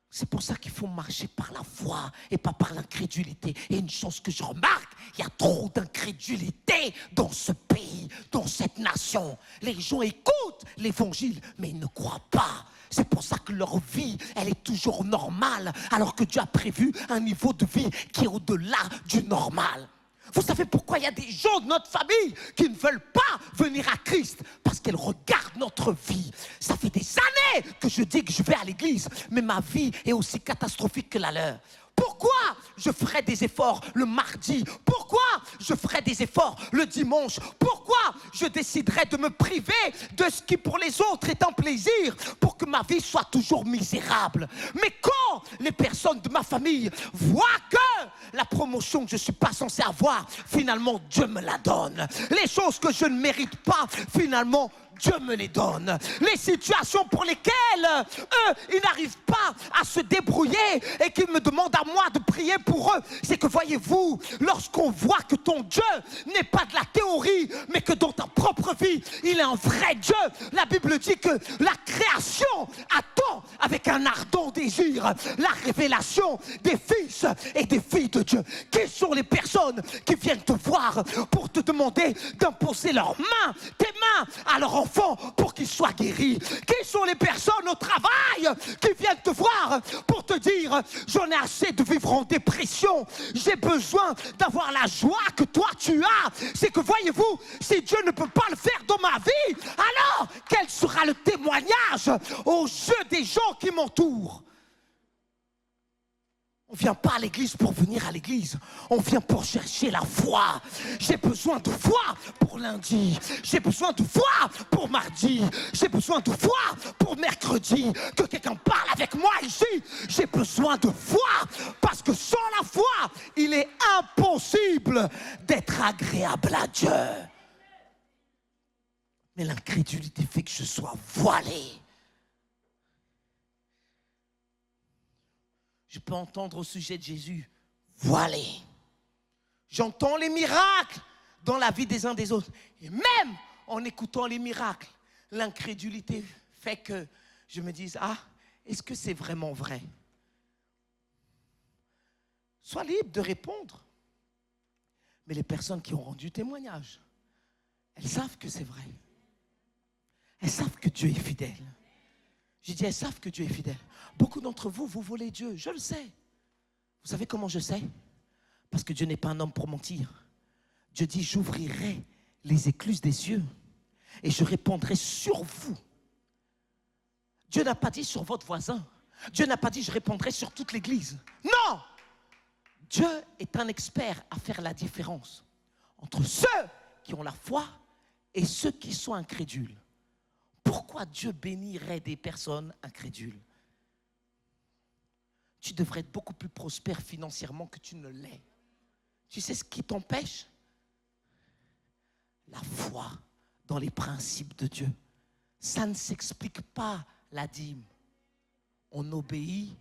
C'est pour ça qu'il faut marcher par la foi et pas par l'incrédulité. Et une chose que je remarque, il y a trop d'incrédulité dans ce pays, dans cette nation. Les gens écoutent l'évangile, mais ils ne croient pas. C'est pour ça que leur vie, elle est toujours normale, alors que Dieu a prévu un niveau de vie qui est au-delà du normal. Vous savez pourquoi il y a des gens de notre famille qui ne veulent pas venir à Christ? Parce qu'elles regardent notre vie. Ça fait des années que je dis que je vais à l'église, mais ma vie est aussi catastrophique que la leur. Pourquoi je ferai des efforts le mardi? Pourquoi je ferai des efforts le dimanche? Pourquoi je déciderai de me priver de ce qui pour les autres est un plaisir pour que ma vie soit toujours misérable? Mais quand les personnes de ma famille voient que la promotion que je ne suis pas censé avoir, finalement Dieu me la donne. Les choses que je ne mérite pas, finalement Dieu me les donne. Les situations pour lesquelles eux, ils n'arrivent pas à se débrouiller et qu'ils me demandent à moi de prier pour eux, c'est que voyez-vous, lorsqu'on voit que ton Dieu n'est pas de la théorie, mais que dans ta propre vie, il est un vrai Dieu. La Bible dit que la création attend avec un ardent désir la révélation des fils et des filles de Dieu. Qui sont les personnes qui viennent te voir pour te demander d'imposer leurs mains, tes mains à leur enfant pour qu'ils soient guéris? Qui sont les personnes au travail qui viennent te voir pour te dire j'en ai assez de vivre en dépression, j'ai besoin d'avoir la joie que toi tu as? C'est que voyez-vous, si Dieu ne peut pas le faire dans ma vie, alors quel sera le témoignage aux yeux des gens qui m'entourent? On On ne vient pas à l'église pour venir à l'église. On vient pour chercher la foi. J'ai besoin de foi pour lundi. J'ai besoin de foi pour mardi. J'ai besoin de foi pour mercredi. Que quelqu'un parle avec moi ici. J'ai besoin de foi parce que sans la foi, il est impossible d'être agréable à Dieu. Mais l'incrédulité fait que je sois voilé. Je peux entendre au sujet de Jésus, voilé. J'entends les miracles dans la vie des uns des autres. Et même en écoutant les miracles, l'incrédulité fait que je me dise, ah, est-ce que c'est vraiment vrai? Sois libre de répondre. Mais les personnes qui ont rendu témoignage, elles savent que c'est vrai. Elles savent que Dieu est fidèle. J'ai dit, elles savent que Dieu est fidèle. Beaucoup d'entre vous, vous volez Dieu, je le sais. Vous savez comment je sais? Parce que Dieu n'est pas un homme pour mentir. Dieu dit, j'ouvrirai les écluses des cieux et je répondrai sur vous. Dieu n'a pas dit sur votre voisin. Dieu n'a pas dit, je répondrai sur toute l'église. Non! Dieu est un expert à faire la différence entre ceux qui ont la foi et ceux qui sont incrédules. Pourquoi Dieu bénirait des personnes incrédules? Tu devrais être beaucoup plus prospère financièrement que tu ne l'es. Tu sais ce qui t'empêche? La foi dans les principes de Dieu. Ça ne s'explique pas, la dîme. On obéit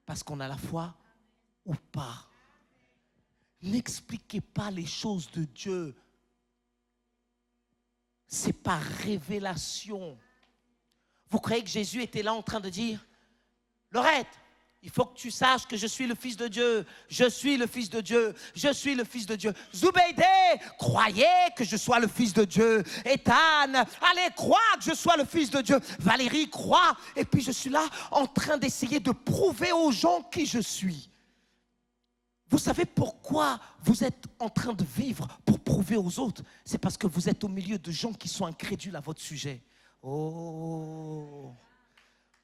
parce qu'on a la foi ou pas. N'expliquez pas les choses de Dieu. C'est par révélation. Vous croyez que Jésus était là en train de dire, Laurette, il faut que tu saches que je suis le Fils de Dieu. Je suis le Fils de Dieu. Je suis le Fils de Dieu. Zoubeïdé, croyez que je sois le Fils de Dieu. Ethan, allez, crois que je sois le Fils de Dieu. Valérie, crois. Et puis je suis là en train d'essayer de prouver aux gens qui je suis. Vous savez pourquoi vous êtes en train de vivre pour prouver aux autres? C'est parce que vous êtes au milieu de gens qui sont incrédules à votre sujet. Oh!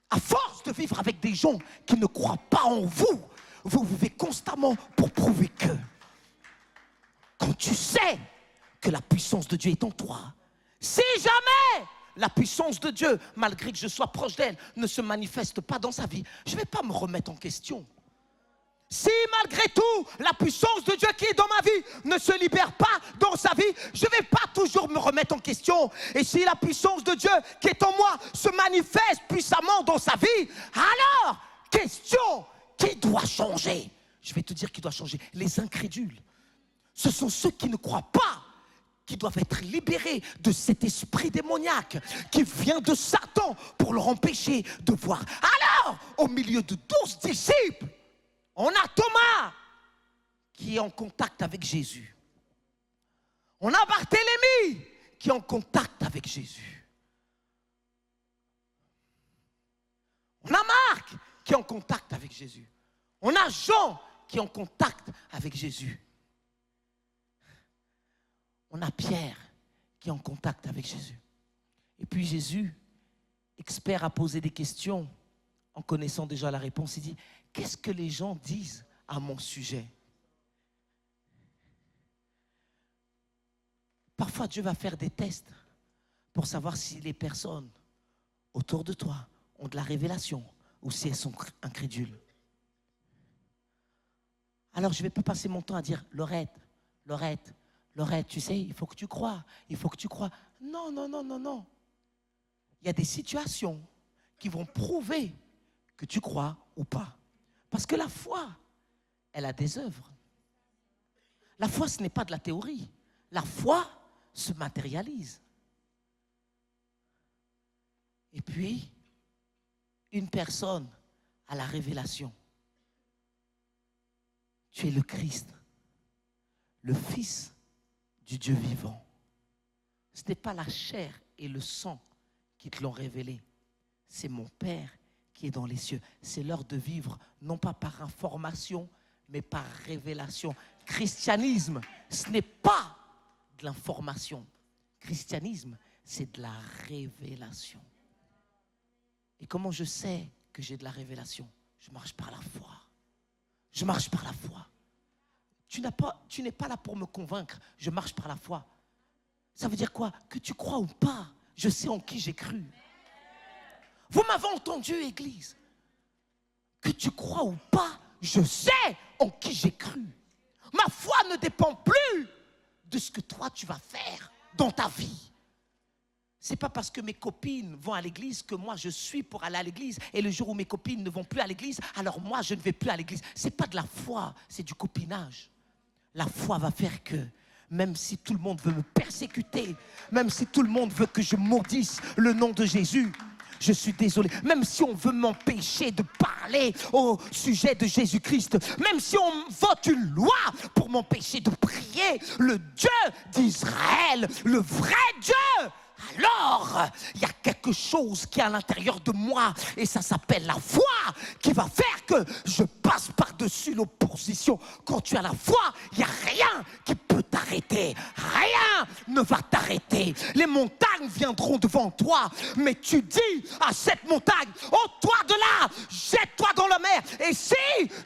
À force de vivre avec des gens qui ne croient pas en vous, vous vivez constamment pour prouver que. Quand tu sais que la puissance de Dieu est en toi, si jamais la puissance de Dieu, malgré que je sois proche d'elle, ne se manifeste pas dans sa vie, je ne vais pas me remettre en question. Si malgré tout, la puissance de Dieu qui est dans ma vie ne se libère pas dans sa vie, je ne vais pas toujours me remettre en question. Et si la puissance de Dieu qui est en moi se manifeste puissamment dans sa vie, alors, question, qui doit changer? Je vais te dire qui doit changer. Les incrédules. Ce sont ceux qui ne croient pas, qui doivent être libérés de cet esprit démoniaque qui vient de Satan pour leur empêcher de voir. Alors, au milieu de 12 disciples, on a Thomas qui est en contact avec Jésus. On a Barthélemy qui est en contact avec Jésus. On a Marc qui est en contact avec Jésus. On a Jean qui est en contact avec Jésus. On a Pierre qui est en contact avec Jésus. Et puis Jésus, expert à poser des questions, en connaissant déjà la réponse, il dit, qu'est-ce que les gens disent à mon sujet? Parfois, Dieu va faire des tests pour savoir si les personnes autour de toi ont de la révélation ou si elles sont incrédules. Alors, je ne vais pas passer mon temps à dire, Laurette, tu sais, il faut que tu crois, il faut que tu crois. Non. Il y a des situations qui vont prouver que tu crois ou pas. Parce que la foi, elle a des œuvres. La foi, ce n'est pas de la théorie. La foi se matérialise. Et puis, une personne a la révélation. Tu es le Christ, le Fils du Dieu vivant. Ce n'est pas la chair et le sang qui te l'ont révélé. C'est mon Père qui est dans les cieux. C'est l'heure de vivre, non pas par information, mais par révélation. Christianisme, ce n'est pas de l'information. Christianisme, c'est de la révélation. Et comment je sais que j'ai de la révélation? Je marche par la foi. Je marche par la foi. Tu n'es pas là pour me convaincre. Je marche par la foi. Ça veut dire quoi? Que tu crois ou pas, je sais en qui j'ai cru. Vous m'avez entendu, Église? Que tu crois ou pas, je sais en qui j'ai cru. Ma foi ne dépend plus de ce que toi tu vas faire dans ta vie. C'est pas parce que mes copines vont à l'église que moi je suis pour aller à l'église. Et le jour où mes copines ne vont plus à l'église, alors moi je ne vais plus à l'église. C'est pas de la foi, c'est du copinage. La foi va faire que, même si tout le monde veut me persécuter, même si tout le monde veut que je maudisse le nom de Jésus, je suis désolé. Même si on veut m'empêcher de parler au sujet de Jésus-Christ, même si on vote une loi pour m'empêcher de prier le Dieu d'Israël, le vrai Dieu, alors il y a quelque chose qui est à l'intérieur de moi et ça s'appelle la foi qui va faire que je passe par-dessus l'opposition. Quand tu as la foi, il n'y a rien qui peut t'arrêter. Rien ne va t'arrêter. Les montagnes viendront devant toi, mais tu dis à cette montagne, ôte-toi de là, jette-toi dans la mer. Et si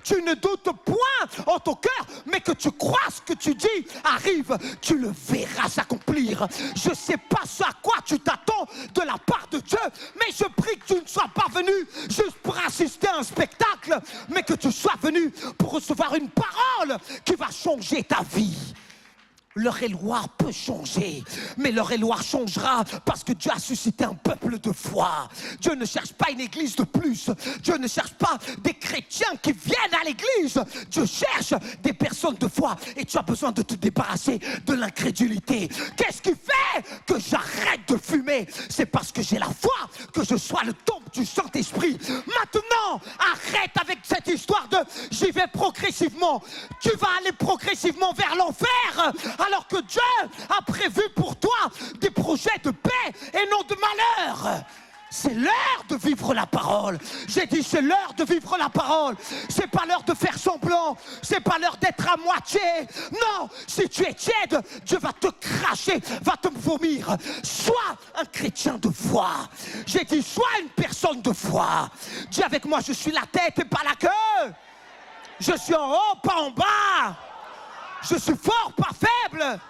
tu ne doutes point en ton cœur, mais que tu crois ce que tu dis arrive, tu le verras s'accomplir. Je ne sais pas ce à quoi tu t'attends de la part de Dieu, mais je prie que tu ne sois pas venu juste pour assister à un spectacle, mais que tu sois venu pour recevoir une parole qui va changer ta vie. Leur Éloire peut changer, mais leur Éloire changera parce que Dieu a suscité un peuple de foi. Dieu ne cherche pas une église de plus. Dieu ne cherche pas des chrétiens qui viennent à l'église. Dieu cherche des personnes de foi. Et tu as besoin de te débarrasser de l'incrédulité. Qu'est-ce qui fait que j'arrête de fumer? C'est parce que j'ai la foi, que je sois le temple du Saint-Esprit. Maintenant, arrête avec cette histoire de j'y vais progressivement. Tu vas aller progressivement vers l'enfer, alors que Dieu a prévu pour toi des projets de paix et non de malheur. C'est l'heure de vivre la parole. J'ai dit c'est l'heure de vivre la parole. C'est pas l'heure de faire semblant. C'est pas l'heure d'être à moitié. Non, si tu es tiède, Dieu va te cracher, va te vomir. Sois un chrétien de foi. J'ai dit sois une personne de foi. Dis avec moi, je suis la tête et pas la queue. Je suis en haut, pas en bas. Je suis fort, pas faible.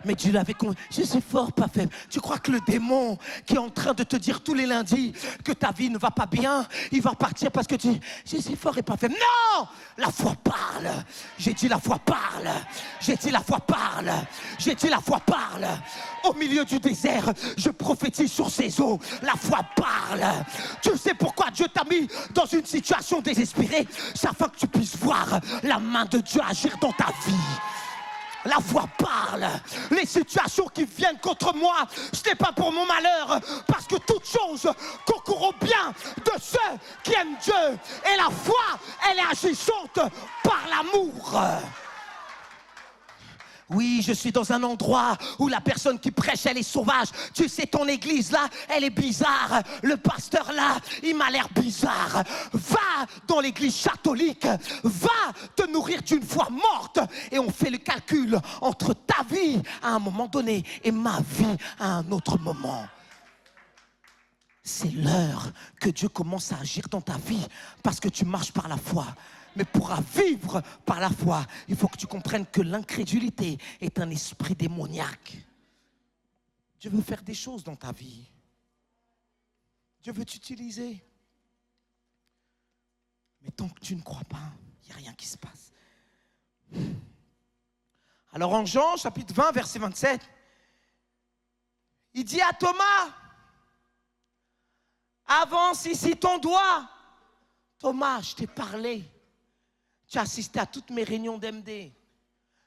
Mais Dieu l'avait convaincu. Je suis fort, pas faible. Tu crois que le démon qui est en train de te dire tous les lundis que ta vie ne va pas bien, il va partir parce que tu dis je suis fort et pas faible. Non! La foi parle. J'ai dit la foi parle. J'ai dit la foi parle. J'ai dit la foi parle. Au milieu du désert, je prophétise sur ces eaux. La foi parle. Tu sais pourquoi Dieu t'a mis dans une situation désespérée? C'est afin que tu puisses voir la main de Dieu agir dans ta vie. La foi parle. Les situations qui viennent contre moi, ce n'est pas pour mon malheur, parce que toute chose concourt au bien de ceux qui aiment Dieu. Et la foi, elle est agissante par l'amour. Oui, je suis dans un endroit où la personne qui prêche, elle est sauvage. Tu sais, ton église là, elle est bizarre. Le pasteur là, il m'a l'air bizarre. Va dans l'église catholique, va te nourrir d'une foi morte. Et on fait le calcul entre ta vie à un moment donné et ma vie à un autre moment. C'est l'heure que Dieu commence à agir dans ta vie parce que tu marches par la foi. Mais pour vivre par la foi, il faut que tu comprennes que l'incrédulité est un esprit démoniaque. Dieu veut faire des choses dans ta vie. Dieu veut t'utiliser. Mais tant que tu ne crois pas, il n'y a rien qui se passe. Alors en Jean, chapitre 20, verset 27, il dit à Thomas, avance ici ton doigt. Thomas, je t'ai parlé. Tu as assisté à toutes mes réunions d'MD.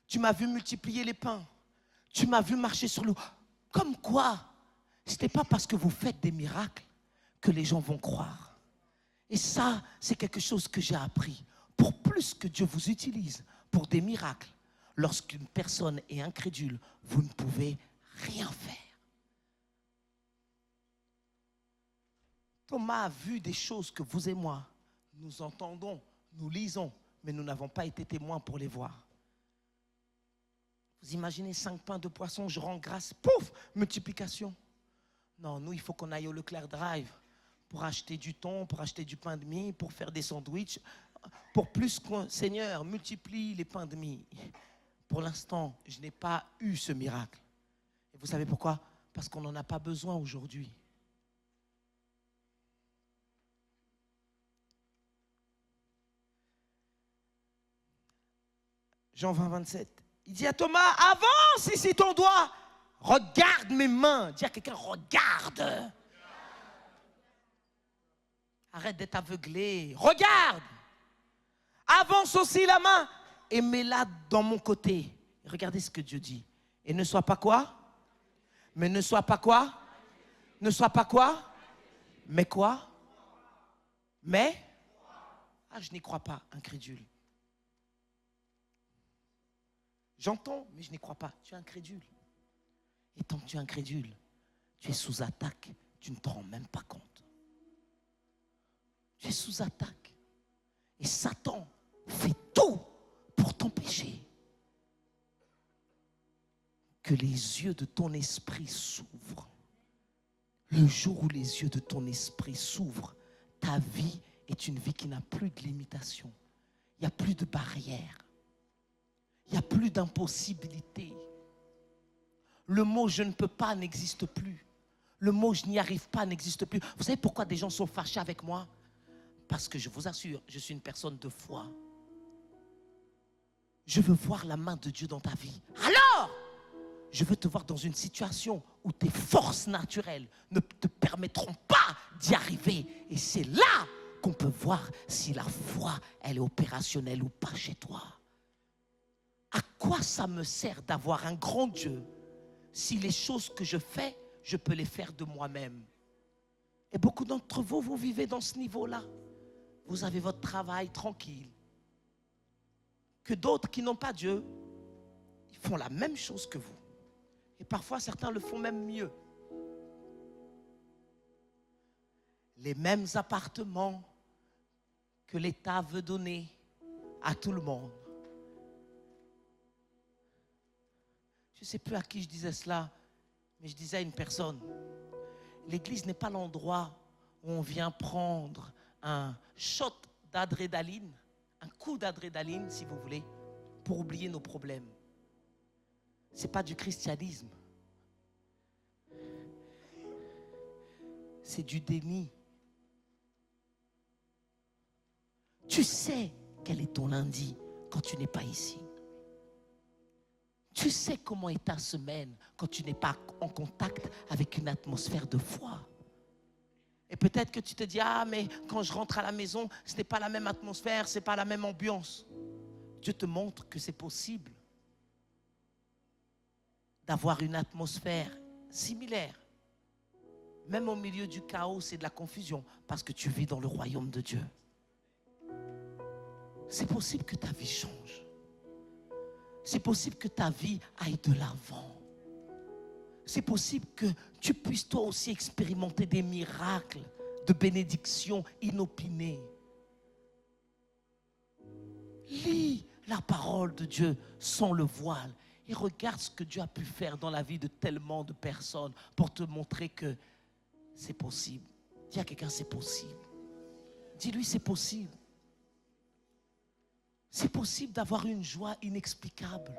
Tu m'as vu multiplier les pains. Tu m'as vu marcher sur l'eau. Comme quoi, ce n'est pas parce que vous faites des miracles que les gens vont croire. Et ça, c'est quelque chose que j'ai appris. Pour plus que Dieu vous utilise pour des miracles, lorsqu'une personne est incrédule, vous ne pouvez rien faire. Thomas a vu des choses que vous et moi, nous entendons, nous lisons, mais nous n'avons pas été témoins pour les voir. Vous imaginez 5 pains, 2 poissons, je rends grâce, pouf, multiplication. Non, nous, il faut qu'on aille au Leclerc Drive pour acheter du thon, pour acheter du pain de mie, pour faire des sandwichs. pour plus que Seigneur, multiplie les pains de mie. Pour l'instant, je n'ai pas eu ce miracle. Et vous savez pourquoi? Parce qu'on n'en a pas besoin aujourd'hui. Jean 20, 27. Il dit à Thomas, avance ici ton doigt. Regarde mes mains. Dis à quelqu'un, regarde. Arrête d'être aveuglé. Regarde. Avance aussi la main et mets-la dans mon côté. Et regardez ce que Dieu dit. Et ne sois pas quoi? Mais ne sois pas quoi? Ne sois pas quoi? Mais quoi? Mais? Ah, je n'y crois pas, incrédule. J'entends, mais je n'y crois pas. Tu es incrédule. Et tant que tu es incrédule, tu es sous attaque. Tu ne te rends même pas compte. Tu es sous attaque. Et Satan fait tout pour t'empêcher. Que les yeux de ton esprit s'ouvrent. Le jour où les yeux de ton esprit s'ouvrent, ta vie est une vie qui n'a plus de limitation. Il n'y a plus de barrières. Il n'y a plus d'impossibilité. Le mot « je ne peux pas » n'existe plus. Le mot « je n'y arrive pas » n'existe plus. Vous savez pourquoi des gens sont fâchés avec moi? Parce que je vous assure, je suis une personne de foi. Je veux voir la main de Dieu dans ta vie. Alors, je veux te voir dans une situation où tes forces naturelles ne te permettront pas d'y arriver. Et c'est là qu'on peut voir si la foi, elle est opérationnelle ou pas chez toi. À quoi ça me sert d'avoir un grand Dieu si les choses que je fais, je peux les faire de moi-même? Et beaucoup d'entre vous, vous vivez dans ce niveau-là. Vous avez votre travail tranquille. Que d'autres qui n'ont pas Dieu, ils font la même chose que vous. Et parfois, certains le font même mieux. Les mêmes appartements que l'État veut donner à tout le monde. Je ne sais plus à qui je disais cela, mais je disais à une personne, l'église n'est pas l'endroit où on vient prendre un shot d'adrénaline, un coup d'adrénaline, si vous voulez, pour oublier nos problèmes. Ce n'est pas du christianisme. C'est du déni. Tu sais quel est ton lundi quand tu n'es pas ici. Tu sais comment est ta semaine quand tu n'es pas en contact avec une atmosphère de foi. Et peut-être que tu te dis, ah mais quand je rentre à la maison, ce n'est pas la même atmosphère, ce n'est pas la même ambiance. Dieu te montre que c'est possible d'avoir une atmosphère similaire, même au milieu du chaos et de la confusion, parce que tu vis dans le royaume de Dieu. C'est possible que ta vie change. C'est possible que ta vie aille de l'avant. C'est possible que tu puisses toi aussi expérimenter des miracles de bénédiction inopinés. Lis la parole de Dieu sans le voile et regarde ce que Dieu a pu faire dans la vie de tellement de personnes pour te montrer que c'est possible. Dis à quelqu'un, c'est possible. Dis-lui, c'est possible. C'est possible d'avoir une joie inexplicable.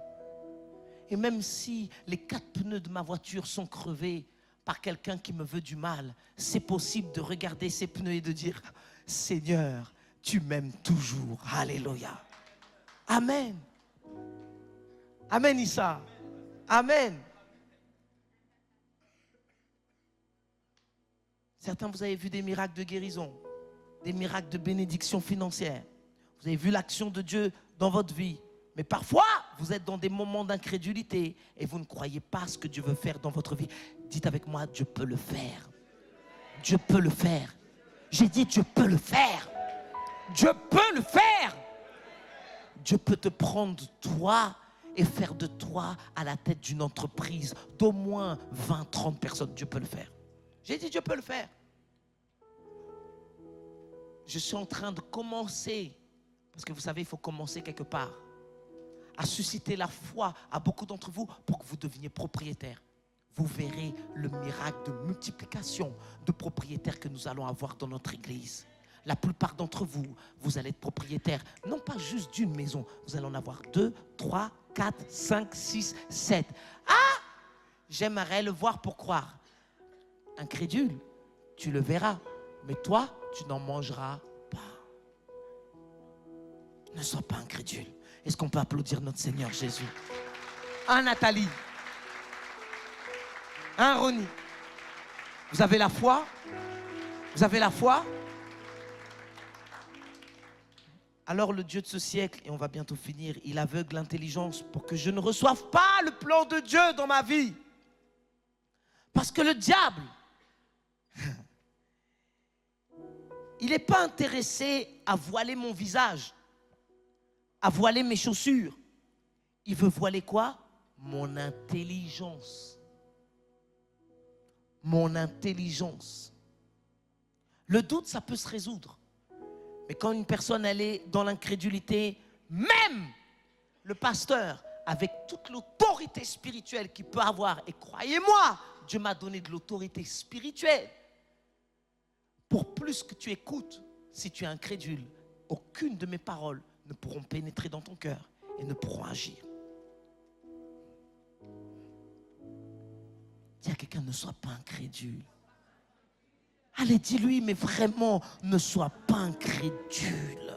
Et même si les 4 pneus de ma voiture sont crevés par quelqu'un qui me veut du mal, c'est possible de regarder ces pneus et de dire, Seigneur, tu m'aimes toujours. Alléluia. Amen. Amen, Issa. Amen. Certains, vous avez vu des miracles de guérison, des miracles de bénédiction financière. Vous avez vu l'action de Dieu dans votre vie. Mais parfois, vous êtes dans des moments d'incrédulité et vous ne croyez pas ce que Dieu veut faire dans votre vie. Dites avec moi, Dieu peut le faire. Dieu peut le faire. J'ai dit, Dieu peut le faire. Dieu peut le faire. Dieu peut te prendre toi et faire de toi à la tête d'une entreprise d'au moins 20-30 personnes. Dieu peut le faire. J'ai dit, Dieu peut le faire. Je suis en train de commencer, parce que vous savez, il faut commencer quelque part, à susciter la foi à beaucoup d'entre vous pour que vous deveniez propriétaires. Vous verrez le miracle de multiplication de propriétaires que nous allons avoir dans notre église. La plupart d'entre vous, vous allez être propriétaire, non pas juste d'une maison, vous allez en avoir 2, 3, 4, 5, 6, 7. Ah! J'aimerais le voir pour croire. Incrédule, tu le verras, mais toi, tu n'en mangeras pas. Ne sois pas incrédule. Est-ce qu'on peut applaudir notre Seigneur Jésus? Hein, Nathalie? Hein, Ronnie? Vous avez la foi? Vous avez la foi? Alors le Dieu de ce siècle, et on va bientôt finir, il aveugle l'intelligence pour que je ne reçoive pas le plan de Dieu dans ma vie. Parce que le diable, il n'est pas intéressé à voiler mon visage, à voiler mes chaussures. Il veut voiler quoi? Mon intelligence. Mon intelligence. Le doute, ça peut se résoudre. Mais quand une personne, elle est dans l'incrédulité, même le pasteur, avec toute l'autorité spirituelle qu'il peut avoir, et croyez-moi, Dieu m'a donné de l'autorité spirituelle. Pour plus que tu écoutes, si tu es incrédule, aucune de mes paroles ne pourront pénétrer dans ton cœur et ne pourront agir. Dis à quelqu'un, ne sois pas incrédule. Allez, dis-lui, mais vraiment, ne sois pas incrédule.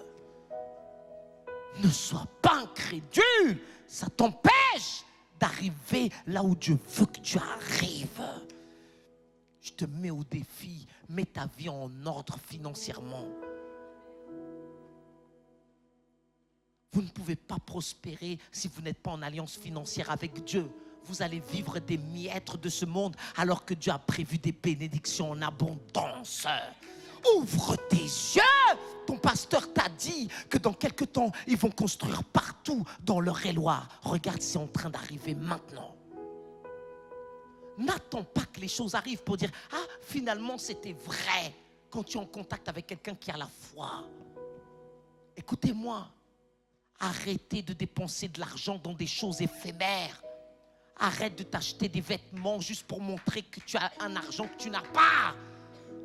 Ne sois pas incrédule. Ça t'empêche d'arriver là où Dieu veut que tu arrives. Je te mets au défi, mets ta vie en ordre financièrement. Vous ne pouvez pas prospérer si vous n'êtes pas en alliance financière avec Dieu. Vous allez vivre des miettes de ce monde alors que Dieu a prévu des bénédictions en abondance. Ouvre tes yeux. Ton pasteur t'a dit que dans quelque temps, ils vont construire partout dans l'Eure-et-Loir. Regarde, c'est en train d'arriver maintenant. N'attends pas que les choses arrivent pour dire « Ah, finalement, c'était vrai » quand tu es en contact avec quelqu'un qui a la foi. Écoutez-moi, arrêtez de dépenser de l'argent dans des choses éphémères. Arrête de t'acheter des vêtements juste pour montrer que tu as un argent que tu n'as pas.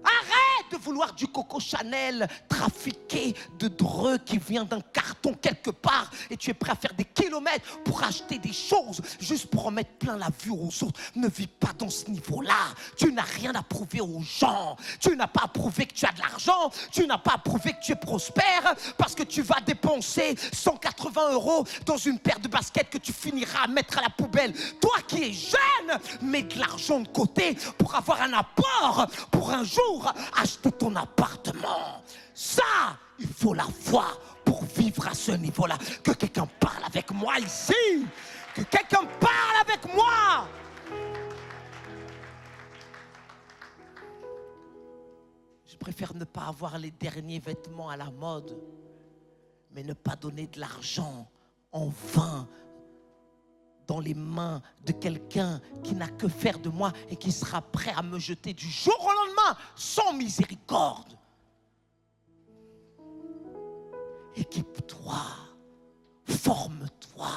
Arrête de vouloir du Coco Chanel trafiqué de dreux qui vient d'un carton quelque part et tu es prêt à faire des kilomètres pour acheter des choses juste pour en mettre plein la vue aux autres. Ne vis pas dans ce niveau-là. Tu n'as rien à prouver aux gens. Tu n'as pas à prouver que tu as de l'argent. Tu n'as pas à prouver que tu es prospère parce que tu vas dépenser 180 € dans une paire de baskets que tu finiras à mettre à la poubelle. Toi qui es jeune, mets de l'argent de côté pour avoir un apport pour un jour acheter ton appartement. Ça, il faut la foi pour vivre à ce niveau-là. Que quelqu'un parle avec moi ici. Que quelqu'un parle avec moi. Je préfère ne pas avoir les derniers vêtements à la mode, mais ne pas donner de l'argent en vain dans les mains de quelqu'un qui n'a que faire de moi et qui sera prêt à me jeter du jour au lendemain sans miséricorde. Équipe-toi, forme-toi,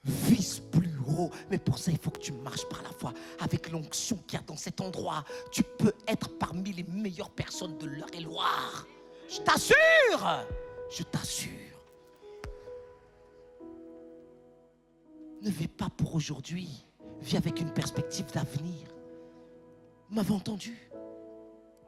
vise plus haut. Mais pour ça, il faut que tu marches par la foi. Avec l'onction qu'il y a dans cet endroit, tu peux être parmi les meilleures personnes de l'Eure-et-Loir. Je t'assure, je t'assure. Ne vis pas pour aujourd'hui. Vis avec une perspective d'avenir. Vous m'avez entendu?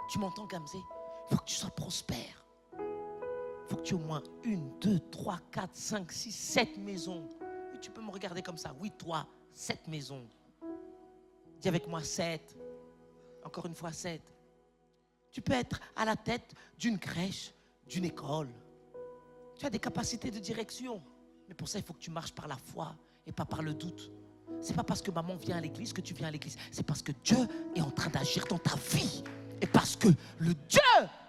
Tu m'entends, Gamzé? Il faut que tu sois prospère. Il faut que tu aies au moins 1, 2, 3, 4, 5, 6, 7 maisons. Et tu peux me regarder comme ça. Oui, toi, 7 maisons. Dis avec moi 7. Encore une fois 7. Tu peux être à la tête d'une crèche, d'une école. Tu as des capacités de direction. Mais pour ça, il faut que tu marches par la foi et pas par le doute. C'est pas parce que maman vient à l'église que tu viens à l'église. C'est parce que Dieu est en train d'agir dans ta vie. Et parce que le Dieu,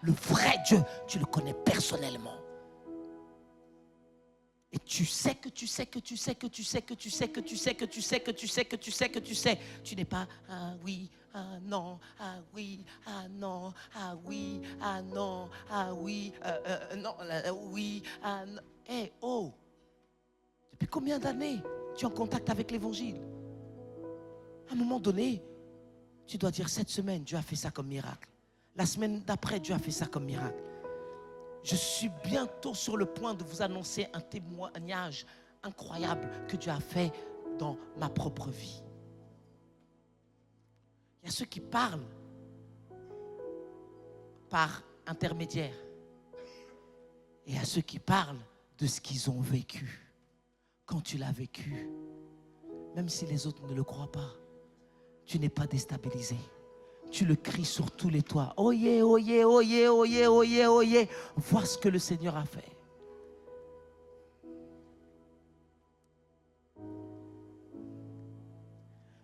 le vrai Dieu, tu le connais personnellement. Et tu sais que tu sais que tu sais que tu sais que tu sais que tu sais que tu sais que tu sais que tu sais que tu sais. Tu n'es pas ah oui, ah non, ah oui, ah non, ah oui, ah non, ah oui, non, oui, ah non. Hey, oh! Depuis combien d'années tu es en contact avec l'évangile? À un moment donné, tu dois dire cette semaine, Dieu a fait ça comme miracle. La semaine d'après, Dieu a fait ça comme miracle. Je suis bientôt sur le point de vous annoncer un témoignage incroyable que Dieu a fait dans ma propre vie. Il y a ceux qui parlent par intermédiaire. Et il y a ceux qui parlent de ce qu'ils ont vécu. Quand tu l'as vécu, même si les autres ne le croient pas, tu n'es pas déstabilisé. Tu le cries sur tous les toits. Oyez, oyez, oyez, oyez, oyez, oyez. Vois ce que le Seigneur a fait.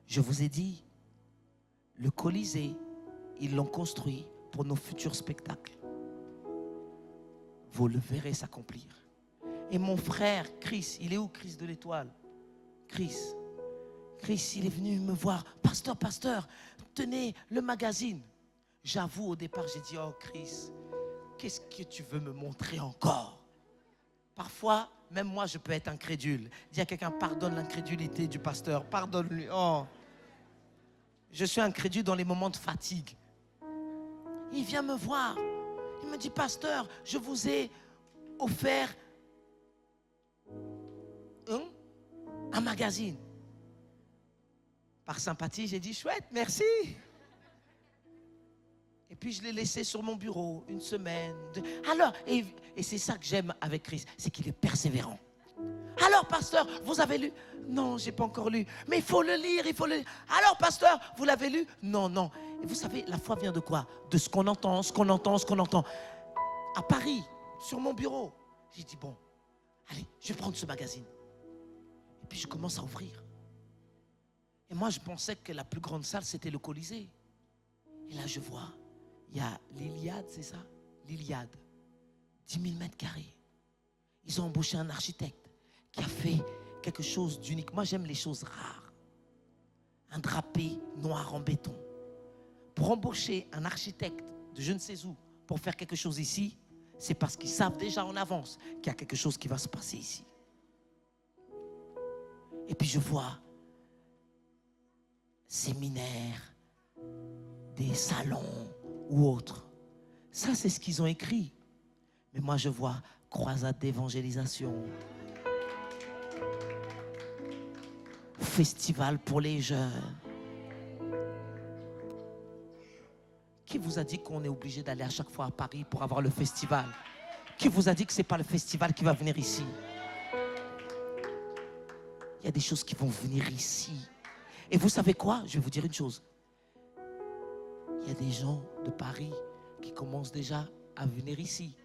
Je vous ai dit, le Colisée, ils l'ont construit pour nos futurs spectacles. Vous le verrez s'accomplir. Et mon frère, Chris, il est où, Chris de l'Étoile? Chris, il est venu me voir. Pasteur, tenez le magazine. J'avoue, au départ, j'ai dit, oh Chris, qu'est-ce que tu veux me montrer encore? Parfois, même moi, je peux être incrédule. Dis à quelqu'un, pardonne l'incrédulité du pasteur, pardonne-lui. Oh. Je suis incrédule dans les moments de fatigue. Il vient me voir. Il me dit, pasteur, je vous ai offert un magazine. Par sympathie, j'ai dit, chouette, merci. Et puis je l'ai laissé sur mon bureau une semaine. Alors, et c'est ça que j'aime avec Christ, c'est qu'il est persévérant. Alors, pasteur, vous avez lu? Non, je n'ai pas encore lu. Mais il faut le lire, il faut le lire. Alors, pasteur, vous l'avez lu? Non. Et vous savez, la foi vient de quoi? De ce qu'on entend, ce qu'on entend. À Paris, sur mon bureau, j'ai dit, bon, allez, je vais prendre ce magazine. Et puis je commence à ouvrir. Et moi, je pensais que la plus grande salle, c'était le Colisée. Et là, je vois, il y a l'Iliade, c'est ça? L'Iliade. 10 000 mètres carrés. Ils ont embauché un architecte qui a fait quelque chose d'unique. Moi, j'aime les choses rares. Un drapé noir en béton. Pour embaucher un architecte de je ne sais où pour faire quelque chose ici, c'est parce qu'ils savent déjà en avance qu'il y a quelque chose qui va se passer ici. Et puis je vois séminaires, des salons ou autres. Ça, c'est ce qu'ils ont écrit. Mais moi, je vois croisade d'évangélisation, festival pour les jeunes. Qui vous a dit qu'on est obligé d'aller à chaque fois à Paris pour avoir le festival? Qui vous a dit que ce n'est pas le festival qui va venir ici? Il y a des choses qui vont venir ici. Et vous savez quoi? Je vais vous dire une chose. Il y a des gens de Paris qui commencent déjà à venir ici.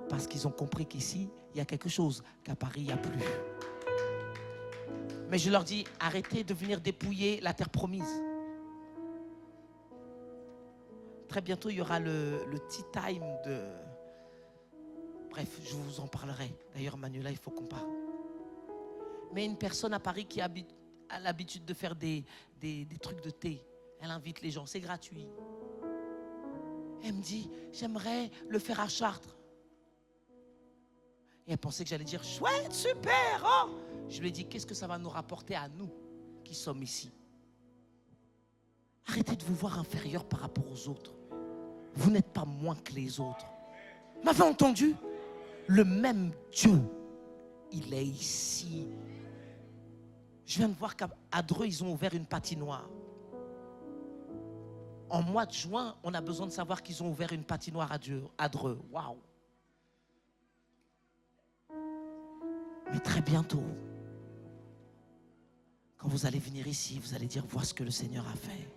Parce qu'ils ont compris qu'ici, il y a quelque chose qu'à Paris, il n'y a plus. Mais je leur dis, arrêtez de venir dépouiller la terre promise. Très bientôt, il y aura le tea time de... Bref, je vous en parlerai. D'ailleurs, Manuela, il faut qu'on parle. Mais une personne à Paris qui a l'habitude de faire des trucs de thé, elle invite les gens, c'est gratuit. Elle me dit, j'aimerais le faire à Chartres. Et elle pensait que j'allais dire, chouette, super, oh. Je lui ai dit, qu'est-ce que ça va nous rapporter à nous qui sommes ici? Arrêtez de vous voir inférieur par rapport aux autres. Vous n'êtes pas moins que les autres. Vous m'avez entendu? Le même Dieu, il est ici. Je viens de voir qu'à Dreux, ils ont ouvert une patinoire. En mois de juin, on a besoin de savoir qu'ils ont ouvert une patinoire à Dreux. Waouh! Mais très bientôt, quand vous allez venir ici, vous allez dire, vois ce que le Seigneur a fait.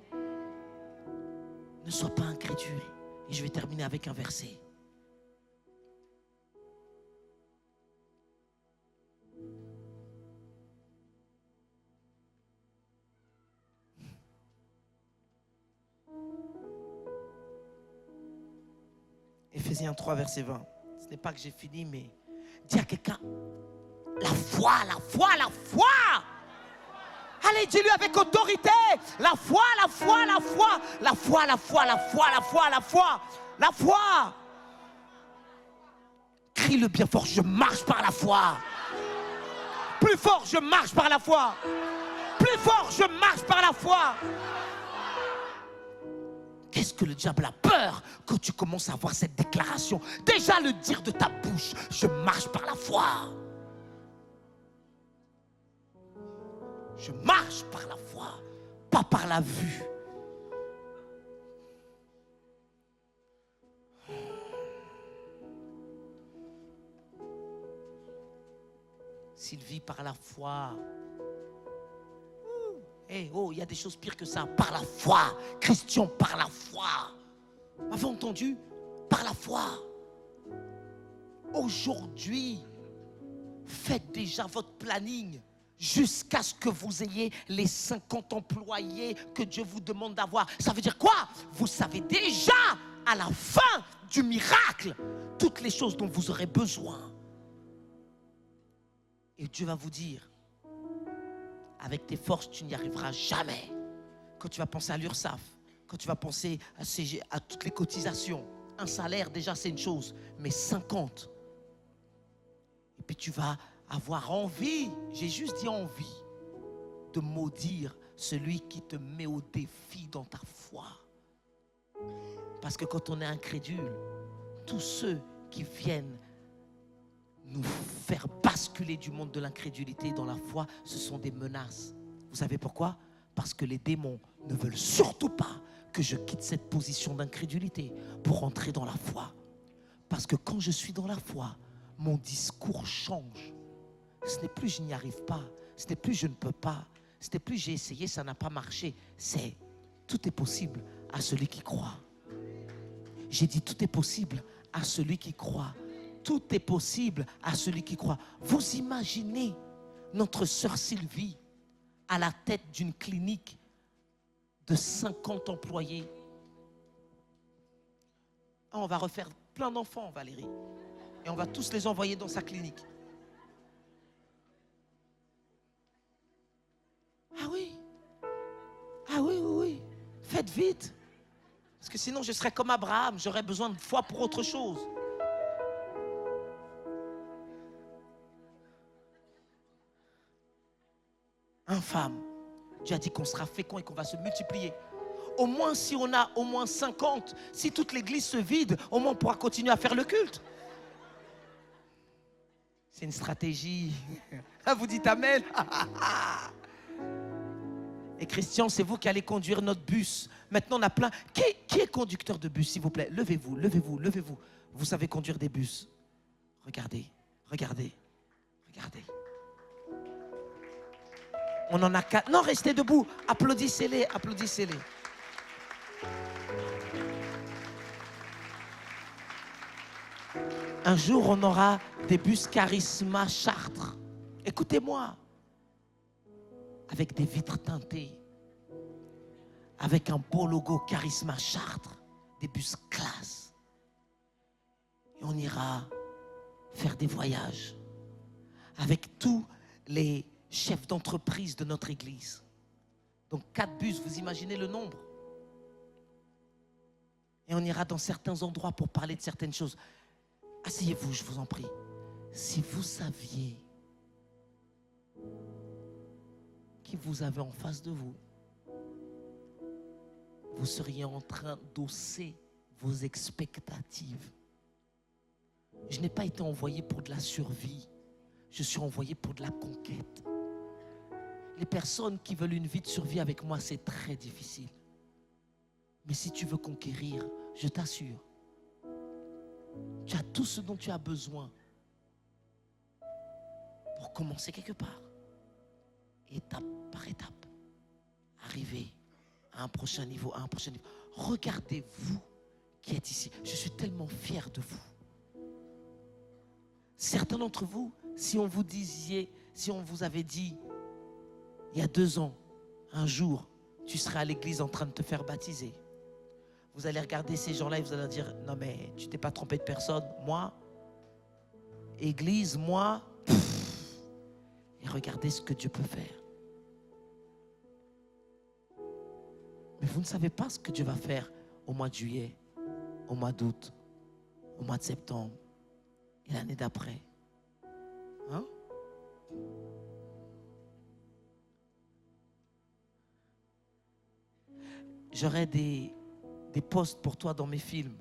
Ne sois pas incrédule. Et je vais terminer avec un verset. Éphésiens 3, verset 20. Ce n'est pas que j'ai fini, mais dis à quelqu'un, la foi. Allez, dis-lui avec autorité, la foi. Crie-le bien fort, je marche par la foi. Plus fort, je marche par la foi. Plus fort, je marche par la foi. Qu'est-ce que le diable a peur quand tu commences à avoir cette déclaration? Déjà le dire de ta bouche, je marche par la foi. Je marche par la foi, pas par la vue. S'il vit par la foi. Hey, oh, il y a des choses pires que ça. Par la foi. Christian, par la foi. Avez-vous entendu? Par la foi. Aujourd'hui, faites déjà votre planning jusqu'à ce que vous ayez les 50 employés que Dieu vous demande d'avoir. Ça veut dire quoi? Vous savez déjà à la fin du miracle toutes les choses dont vous aurez besoin. Et Dieu va vous dire, avec tes forces, tu n'y arriveras jamais. Quand tu vas penser à l'URSSAF, quand tu vas penser à toutes les cotisations, un salaire déjà c'est une chose, mais 50. Et puis tu vas avoir envie, j'ai juste dit envie, de maudire celui qui te met au défi dans ta foi. Parce que quand on est incrédule, tous ceux qui viennent nous faire basculer du monde de l'incrédulité dans la foi, ce sont des menaces. Vous savez pourquoi? Parce que les démons ne veulent surtout pas que je quitte cette position d'incrédulité pour entrer dans la foi. Parce que quand je suis dans la foi, mon discours change. Ce n'est plus je n'y arrive pas, ce n'est plus je ne peux pas, ce n'est plus j'ai essayé, ça n'a pas marché. C'est tout est possible à celui qui croit. J'ai dit tout est possible à celui qui croit. Tout est possible à celui qui croit. Vous imaginez notre sœur Sylvie à la tête d'une clinique de 50 employés. Ah, on va refaire plein d'enfants, Valérie. Et on va tous les envoyer dans sa clinique. Ah oui. Ah oui, oui, oui. Faites vite. Parce que sinon, je serais comme Abraham. J'aurais besoin de foi pour autre chose. Infâme. Dieu a dit qu'on sera fécond et qu'on va se multiplier. Au moins, si on a au moins 50, si toute l'église se vide, au moins on pourra continuer à faire le culte. C'est une stratégie. Vous dites amen. Et Christian, c'est vous qui allez conduire notre bus. Maintenant, on a plein. Qui est conducteur de bus, s'il vous plaît? Levez-vous, levez-vous, levez-vous. Vous savez conduire des bus. Regardez, regardez, regardez. On en a 4. Non, restez debout. Applaudissez-les, applaudissez-les. Un jour, on aura des bus Charisma Chartres. Écoutez-moi. Avec des vitres teintées. Avec un beau logo Charisma Chartres. Des bus classe. Et on ira faire des voyages. Avec tous les chef d'entreprise de notre église. Donc 4 bus, vous imaginez le nombre. Et on ira dans certains endroits pour parler de certaines choses. Asseyez-vous, je vous en prie. Si vous saviez qui vous avez en face de vous, vous seriez en train d'hausser vos expectatives. Je n'ai pas été envoyé pour de la survie. Je suis envoyé pour de la conquête. Les personnes qui veulent une vie de survie avec moi, c'est très difficile. Mais si tu veux conquérir, je t'assure, tu as tout ce dont tu as besoin pour commencer quelque part. Étape par étape. Arriver à un prochain niveau, à un prochain niveau. Regardez-vous qui êtes ici. Je suis tellement fier de vous. Certains d'entre vous, si on vous avait dit, il y a 2 ans, un jour, tu serais à l'église en train de te faire baptiser. Vous allez regarder ces gens-là et vous allez dire, non mais tu t'es pas trompé de personne. Moi, église, moi, et regardez ce que Dieu peut faire. Mais vous ne savez pas ce que Dieu va faire au mois de juillet, au mois d'août, au mois de septembre et l'année d'après. Hein? J'aurais des des postes pour toi dans mes films.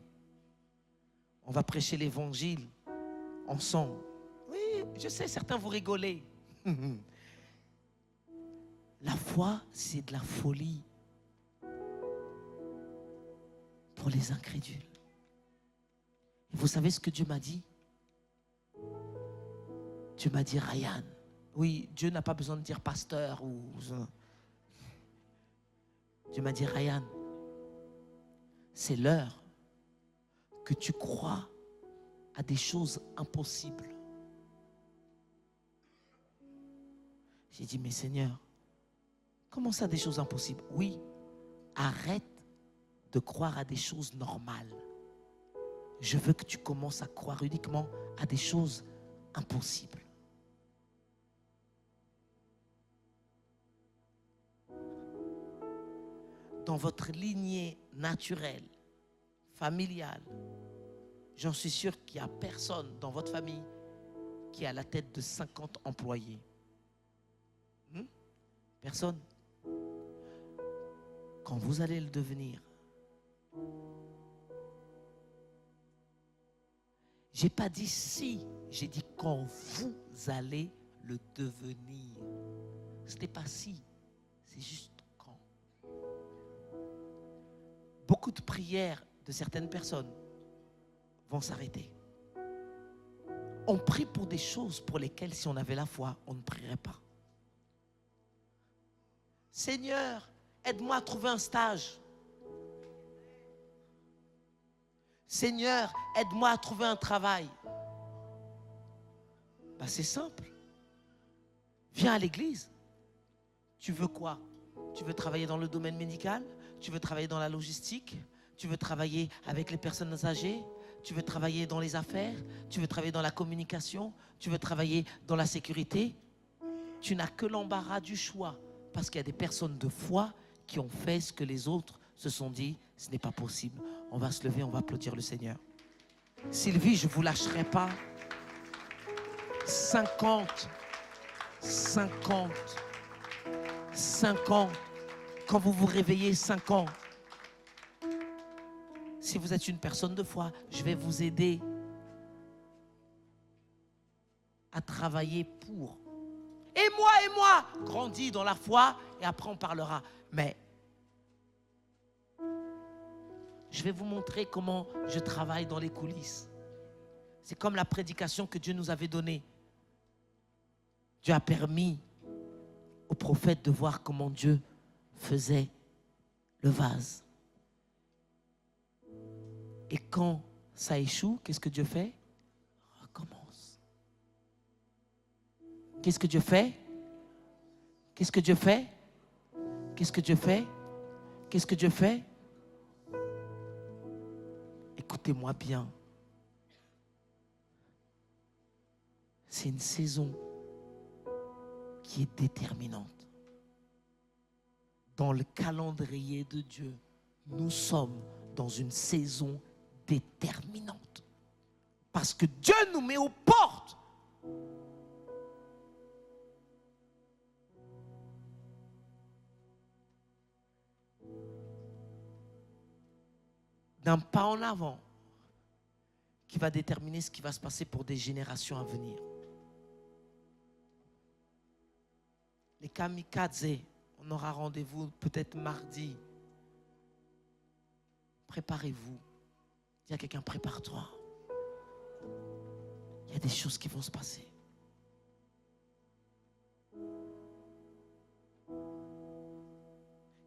On va prêcher l'évangile ensemble. Oui, je sais, certains vous rigolez. La foi, c'est de la folie pour les incrédules. Et vous savez ce que Dieu m'a dit? Dieu m'a dit, Ryan. Oui, Dieu n'a pas besoin de dire pasteur ou... Dieu m'a dit, Ryan, c'est l'heure que tu crois à des choses impossibles. J'ai dit, mais Seigneur, comment ça des choses impossibles? Oui, arrête de croire à des choses normales. Je veux que tu commences à croire uniquement à des choses impossibles. Dans votre lignée naturelle, familiale, j'en suis sûr qu'il n'y a personne dans votre famille qui a la tête de 50 employés. Personne. Quand vous allez le devenir, j'ai pas dit si, j'ai dit quand vous allez le devenir. Ce n'est pas si, c'est juste quand. Beaucoup de prières de certaines personnes vont s'arrêter. On prie pour des choses pour lesquelles, si on avait la foi, on ne prierait pas. Seigneur, aide-moi à trouver un stage. Seigneur, aide-moi à trouver un travail. Ben, c'est simple. Viens à l'église. Tu veux quoi? Tu veux travailler dans le domaine médical? Tu veux travailler dans la logistique? Tu veux travailler avec les personnes âgées? Tu veux travailler dans les affaires? Tu veux travailler dans la communication? Tu veux travailler dans la sécurité? Tu n'as que l'embarras du choix. Parce qu'il y a des personnes de foi qui ont fait ce que les autres se sont dit, ce n'est pas possible. On va se lever, on va applaudir le Seigneur. Sylvie, je ne vous lâcherai pas. 50 ans. Quand vous vous réveillez, 5 ans. Si vous êtes une personne de foi, je vais vous aider à travailler pour. Et moi, grandis dans la foi et après on parlera. Mais je vais vous montrer comment je travaille dans les coulisses. C'est comme la prédication que Dieu nous avait donnée. Dieu a permis au prophète de voir comment Dieu faisait le vase. Et quand ça échoue, qu'est-ce que Dieu fait? Recommence. Qu'est-ce que Dieu fait? Qu'est-ce que Dieu fait? Qu'est-ce que Dieu fait? Qu'est-ce que Dieu fait? Écoutez-moi bien. C'est une saison qui est déterminante. Dans le calendrier de Dieu, nous sommes dans une saison déterminante. Parce que Dieu nous met aux portes. D'un pas en avant qui va déterminer ce qui va se passer pour des générations à venir. Les kamikazes, on aura rendez-vous peut-être mardi. Préparez-vous. Dis à quelqu'un, prépare-toi. Il y a des choses qui vont se passer.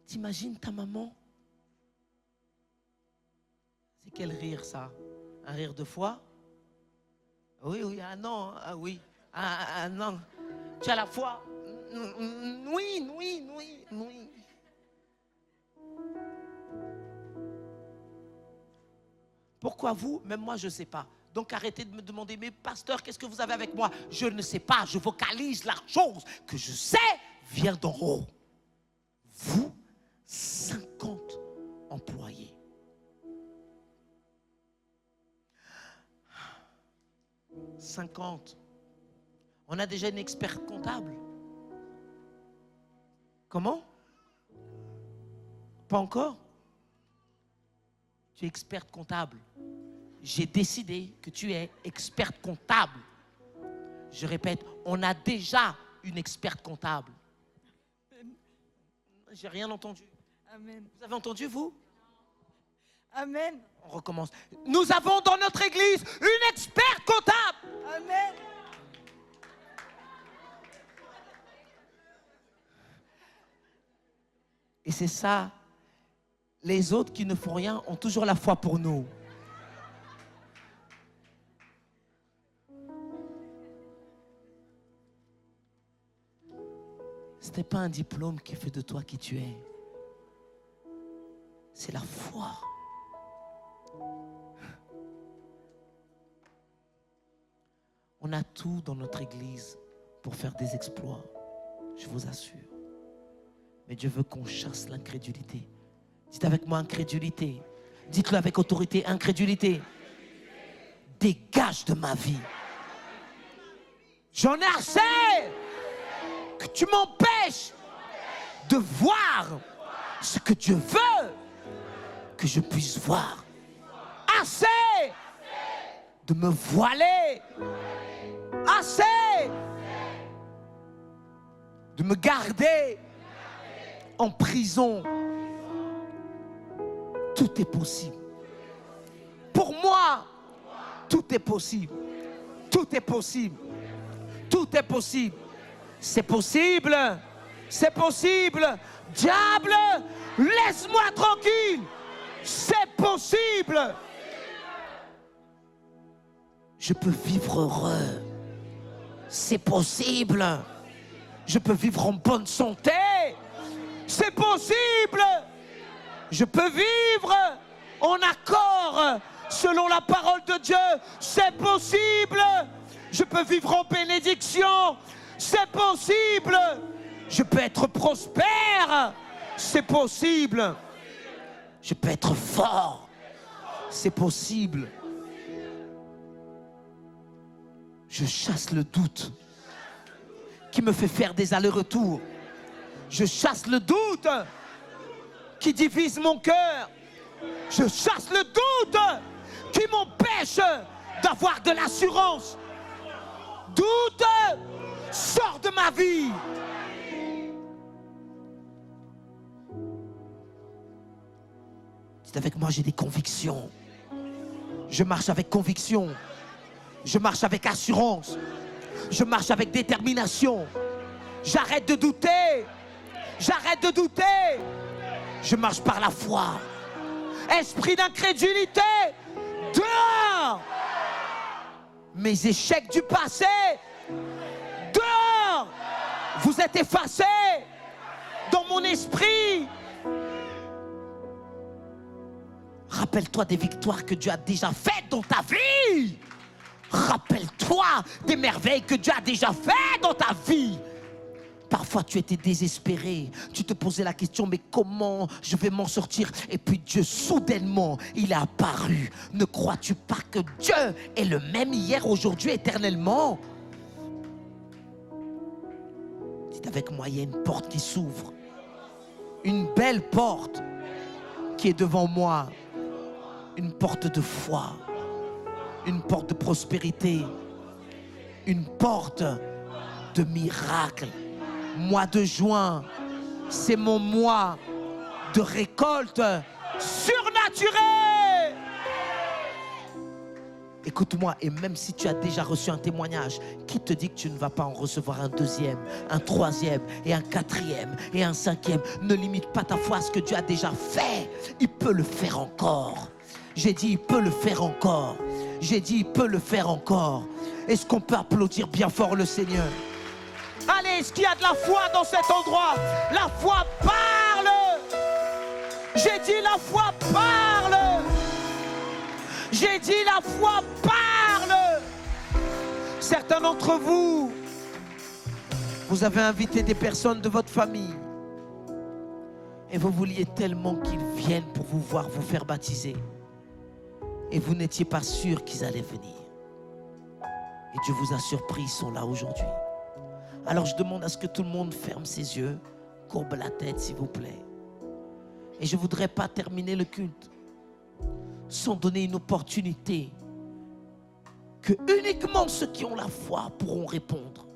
T'imagines ta maman? C'est quel rire ça? Un rire de foi? Oui, ah non, ah oui, ah non. Tu as la foi? Oui. Pourquoi vous? Même moi, je ne sais pas. Donc arrêtez de me demander, mais pasteur, qu'est-ce que vous avez avec moi? Je ne sais pas, je vocalise la chose que je sais vient d'en haut. Vous, 50 employés. 50. On a déjà une experte comptable. Comment? Pas encore? Tu es experte comptable. J'ai décidé que tu es experte comptable. Je répète, on a déjà une experte comptable. J'ai rien entendu. Amen. Vous avez entendu, vous? Amen. On recommence. Nous avons dans notre église une experte comptable. Amen. Et c'est ça. Les autres qui ne font rien ont toujours la foi pour nous. Ce n'est pas un diplôme qui fait de toi qui tu es. C'est la foi. On a tout dans notre église pour faire des exploits. Je vous assure. Mais Dieu veut qu'on chasse l'incrédulité. Dites avec moi incrédulité. Dites-le avec autorité, incrédulité. Dégage de ma vie. J'en ai assez que tu m'empêches de voir ce que Dieu veut que je puisse voir. Assez de me voiler. Assez de me garder en prison. Tout est possible. Pour moi, tout est possible. Tout est possible. Tout est possible. C'est possible. C'est possible. Diable, laisse-moi tranquille. C'est possible. Je peux vivre heureux. C'est possible. Je peux vivre en bonne santé. C'est possible. Je peux vivre en accord selon la parole de Dieu. C'est possible. Je peux vivre en bénédiction. C'est possible. Je peux être prospère. C'est possible. Je peux être fort. C'est possible. Je chasse le doute qui me fait faire des allers-retours. Je chasse le doute qui divise mon cœur. Je chasse le doute qui m'empêche d'avoir de l'assurance. Doute, sors de ma vie. Dites avec moi, j'ai des convictions. Je marche avec conviction. Je marche avec assurance. Je marche avec détermination. J'arrête de douter. J'arrête de douter. Je marche par la foi. Esprit d'incrédulité, dehors. Mes échecs du passé, dehors. Vous êtes effacés dans mon esprit. Rappelle-toi des victoires que Dieu a déjà faites dans ta vie. Rappelle-toi des merveilles que Dieu a déjà faites dans ta vie. Parfois tu étais désespéré, tu te posais la question, mais comment je vais m'en sortir? Et puis Dieu soudainement, il est apparu. Ne crois-tu pas que Dieu est le même hier, aujourd'hui, éternellement? Dites avec moi, il y a une porte qui s'ouvre. Une belle porte qui est devant moi. Une porte de foi. Une porte de prospérité. Une porte de miracle. Mois de juin, c'est mon mois de récolte surnaturelle. Écoute-moi, et même si tu as déjà reçu un témoignage, qui te dit que tu ne vas pas en recevoir un deuxième, un troisième, et un quatrième, et un cinquième? Ne limite pas ta foi à ce que Dieu a déjà fait. Il peut le faire encore. J'ai dit, il peut le faire encore. J'ai dit, il peut le faire encore. Est-ce qu'on peut applaudir bien fort le Seigneur? Allez, est-ce qu'il y a de la foi dans cet endroit? La foi parle. J'ai dit la foi parle. J'ai dit la foi parle. Certains d'entre vous, vous avez invité des personnes de votre famille et vous vouliez tellement qu'ils viennent pour vous voir vous faire baptiser. Et vous n'étiez pas sûr qu'ils allaient venir. Et Dieu vous a surpris, ils sont là aujourd'hui. Alors je demande à ce que tout le monde ferme ses yeux, courbe la tête s'il vous plaît. Et je ne voudrais pas terminer le culte sont donnés une opportunité que uniquement ceux qui ont la foi pourront répondre.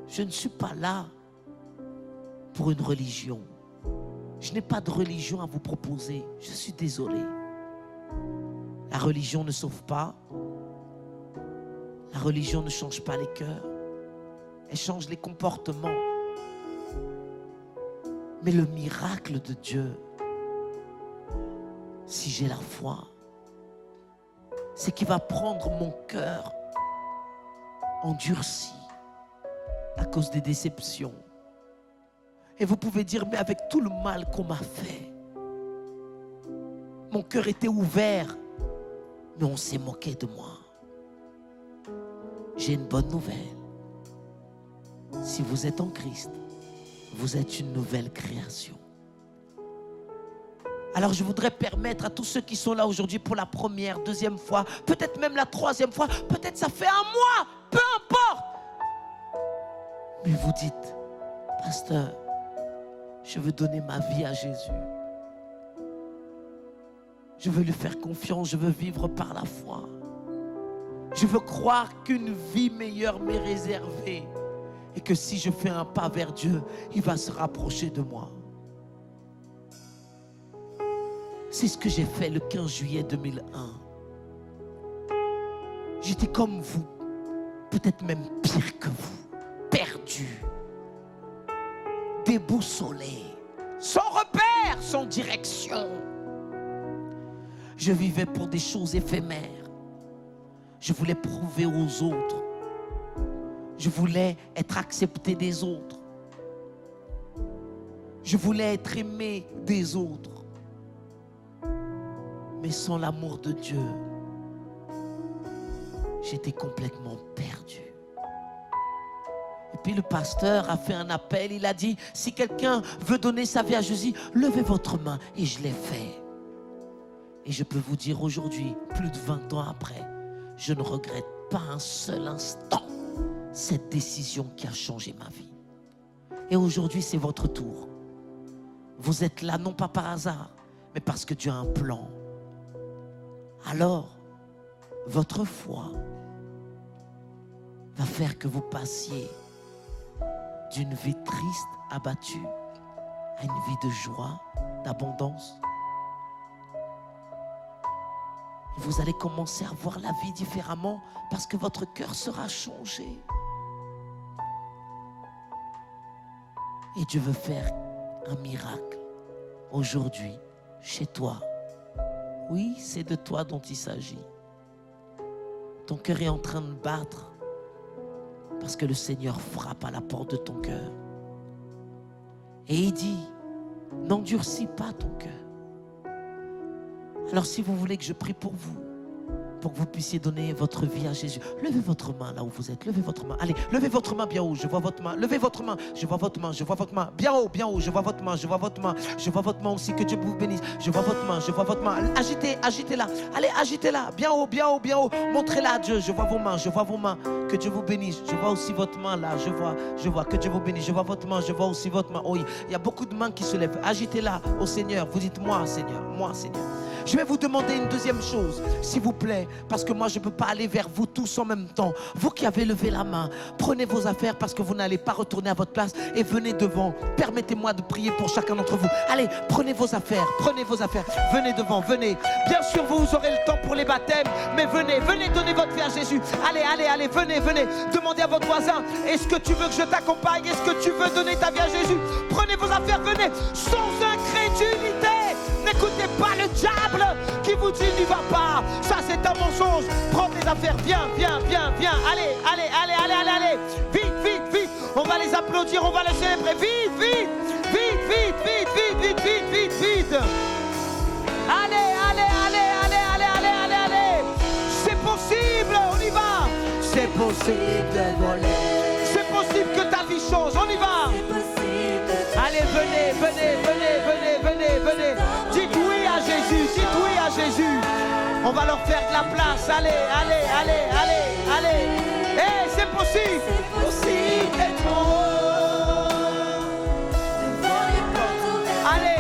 Je ne suis pas là pour une religion. Je n'ai pas de religion à vous proposer. Je suis désolé. La religion ne sauve pas. La religion ne change pas les cœurs. Elle change les comportements. Mais le miracle de Dieu, si j'ai la foi, c'est qu'il va prendre mon cœur endurci à cause des déceptions. Et vous pouvez dire, mais avec tout le mal qu'on m'a fait, mon cœur était ouvert, mais on s'est moqué de moi. J'ai une bonne nouvelle. Si vous êtes en Christ, vous êtes une nouvelle création. Alors je voudrais permettre à tous ceux qui sont là aujourd'hui pour la première, deuxième fois, peut-être même la troisième fois, peut-être ça fait un mois, peu importe. Mais vous dites, pasteur, je veux donner ma vie à Jésus. Je veux lui faire confiance, je veux vivre par la foi. Je veux croire qu'une vie meilleure m'est réservée et que si je fais un pas vers Dieu, il va se rapprocher de moi. C'est ce que j'ai fait le 15 juillet 2001. J'étais comme vous, peut-être même pire que vous, perdu, déboussolé, sans repère, sans direction. Je vivais pour des choses éphémères. Je voulais prouver aux autres. Je voulais être accepté des autres. Je voulais être aimé des autres. Mais sans l'amour de Dieu, j'étais complètement perdu. Et puis le pasteur a fait un appel. Il a dit, si quelqu'un veut donner sa vie à Jésus, levez votre main. Et je l'ai fait. Et je peux vous dire aujourd'hui, plus de 20 ans après, je ne regrette pas un seul instant cette décision qui a changé ma vie. Et aujourd'hui, c'est votre tour. Vous êtes là non pas par hasard, mais parce que Dieu a un plan. Alors, votre foi va faire que vous passiez d'une vie triste, abattue, à une vie de joie, d'abondance. Et vous allez commencer à voir la vie différemment parce que votre cœur sera changé. Et Dieu veut faire un miracle aujourd'hui, chez toi. Oui, c'est de toi dont il s'agit. Ton cœur est en train de battre parce que le Seigneur frappe à la porte de ton cœur. Et il dit, n'endurcis pas ton cœur. Alors si vous voulez que je prie pour vous, pour que vous puissiez donner votre vie à Jésus, levez votre main là où vous êtes, levez votre main. Allez, levez votre main bien haut, je vois votre main. Levez votre main, je vois votre main, je vois votre main. Bien haut, je vois votre main, je vois votre main. Je vois votre main aussi, que Dieu vous bénisse. Je vois votre main, je vois votre main. Agitez-la. Allez, agitez-la. Bien haut. Montrez-la à Dieu. Je vois vos mains. Que Dieu vous bénisse. Je vois aussi votre main là. Je vois. Que Dieu vous bénisse. Je vois votre main, je vois aussi votre main. Oh, il y a beaucoup de mains qui se lèvent. Agitez-la au Seigneur. Vous dites, moi, Seigneur. Je vais vous demander une deuxième chose, s'il vous plaît, parce que moi je ne peux pas aller vers vous tous en même temps. Vous qui avez levé la main, prenez vos affaires parce que vous n'allez pas retourner à votre place et venez devant. Permettez-moi de prier pour chacun d'entre vous. Allez, prenez vos affaires, venez devant, venez. Bien sûr, vous aurez le temps pour les baptêmes, mais venez donner votre vie à Jésus. Allez, venez. Demandez à votre voisin, est-ce que tu veux que je t'accompagne? Est-ce que tu veux donner ta vie à Jésus? Prenez vos affaires, venez, sans incrédulité. N'écoutez pas le diable qui vous dit n'y va pas. Ça c'est un mensonge. Prends tes affaires, viens. Allez. Vite. On va les applaudir, on va les célébrer. Vite. Allez. C'est possible, on y va. C'est possible de voler. C'est possible que ta vie change, on y va. Allez, venez. Dites oui à Jésus. On va leur faire de la place. Allez. Hey, c'est possible. D'être en haut. Allez.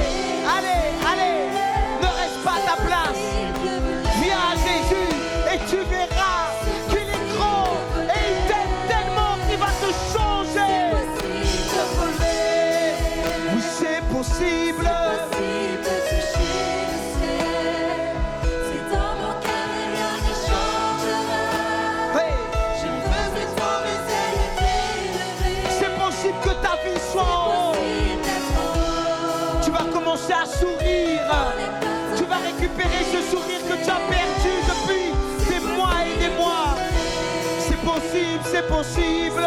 récupérer ce sourire que tu as perdu depuis des mois et des mois. C'est possible, c'est possible.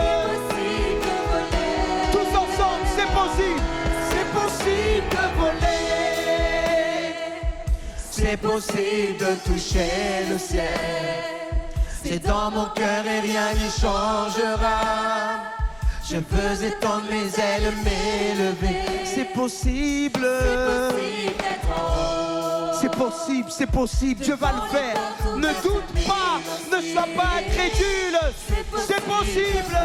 Tous ensemble, c'est possible. C'est possible de voler. C'est possible de toucher le ciel. C'est dans mon cœur et rien n'y changera. Je veux étendre mes ailes, m'élever. C'est possible. C'est possible, c'est possible. Dieu va le faire. Ne doute pas, ne sois pas incrédule. C'est possible.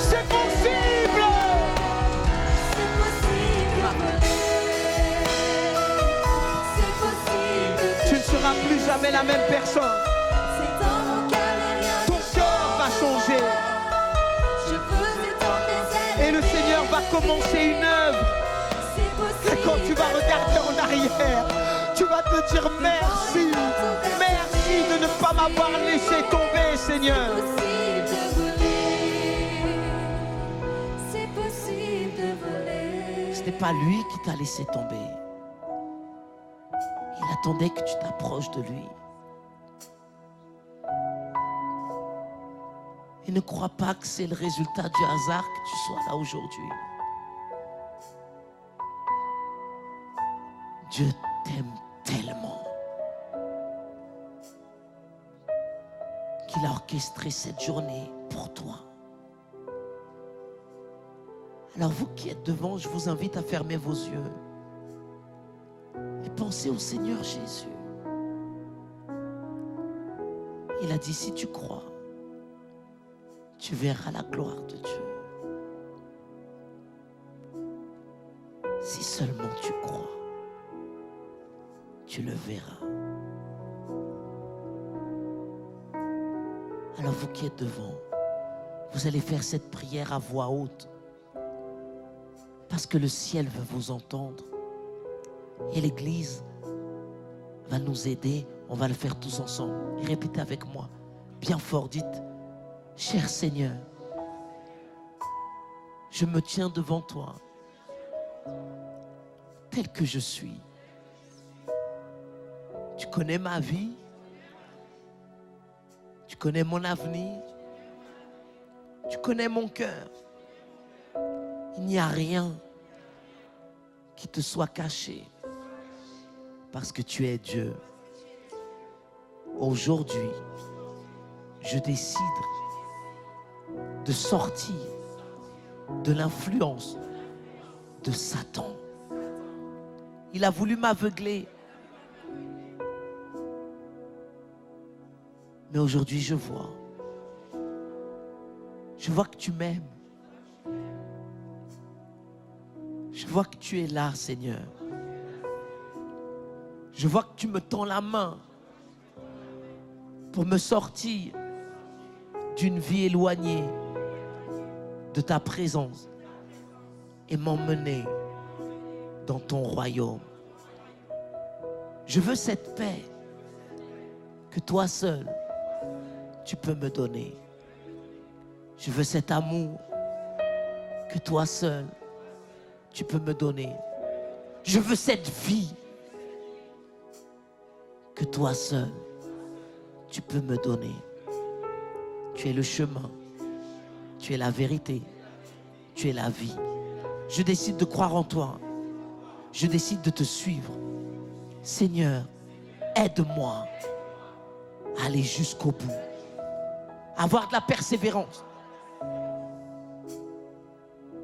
C'est possible. Tu ne seras plus jamais la même personne. Ton cœur va changer. Et le Seigneur va commencer une œuvre. Et quand tu vas regarder en arrière, tu vas te dire merci. Merci de ne pas m'avoir laissé tomber, Seigneur. Ce n'est pas lui qui t'a laissé tomber. Il attendait que tu t'approches de lui. Et ne crois pas que c'est le résultat du hasard que tu sois là aujourd'hui. Dieu t'aime tellement qu'il a orchestré cette journée pour toi. Alors vous qui êtes devant, je vous invite à fermer vos yeux et pensez au Seigneur Jésus. Il a dit, si tu crois, tu verras la gloire de Dieu. Si seulement tu crois, tu le verras. Alors vous qui êtes devant, vous allez faire cette prière à voix haute. Parce que le ciel veut vous entendre. Et l'Église va nous aider. On va le faire tous ensemble. Et répétez avec moi, bien fort, dites, cher Seigneur, je me tiens devant toi, tel que je suis. Tu connais ma vie, tu connais mon avenir, tu connais mon cœur. Il n'y a rien qui te soit caché parce que tu es Dieu. Aujourd'hui, je décide de sortir de l'influence de Satan. Il a voulu m'aveugler. Mais aujourd'hui, je vois. Je vois que tu m'aimes. Je vois que tu es là, Seigneur. Je vois que tu me tends la main pour me sortir d'une vie éloignée de ta présence et m'emmener dans ton royaume. Je veux cette paix que toi seul tu peux me donner. Je veux cet amour que toi seul tu peux me donner. Je veux cette vie que toi seul tu peux me donner. Tu es le chemin, tu es la vérité, tu es la vie. Je décide de croire en toi. Je décide de te suivre. Seigneur, aide-moi à aller jusqu'au bout, à avoir de la persévérance,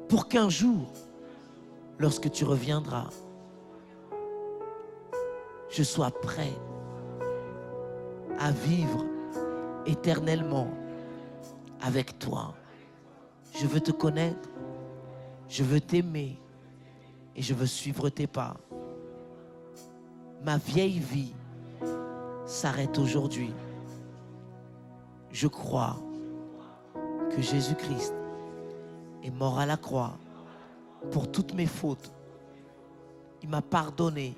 pour qu'un jour, lorsque tu reviendras, je sois prêt à vivre éternellement avec toi. Je veux te connaître, je veux t'aimer et je veux suivre tes pas. Ma vieille vie s'arrête aujourd'hui. Je crois que Jésus-Christ est mort à la croix pour toutes mes fautes. Il m'a pardonné.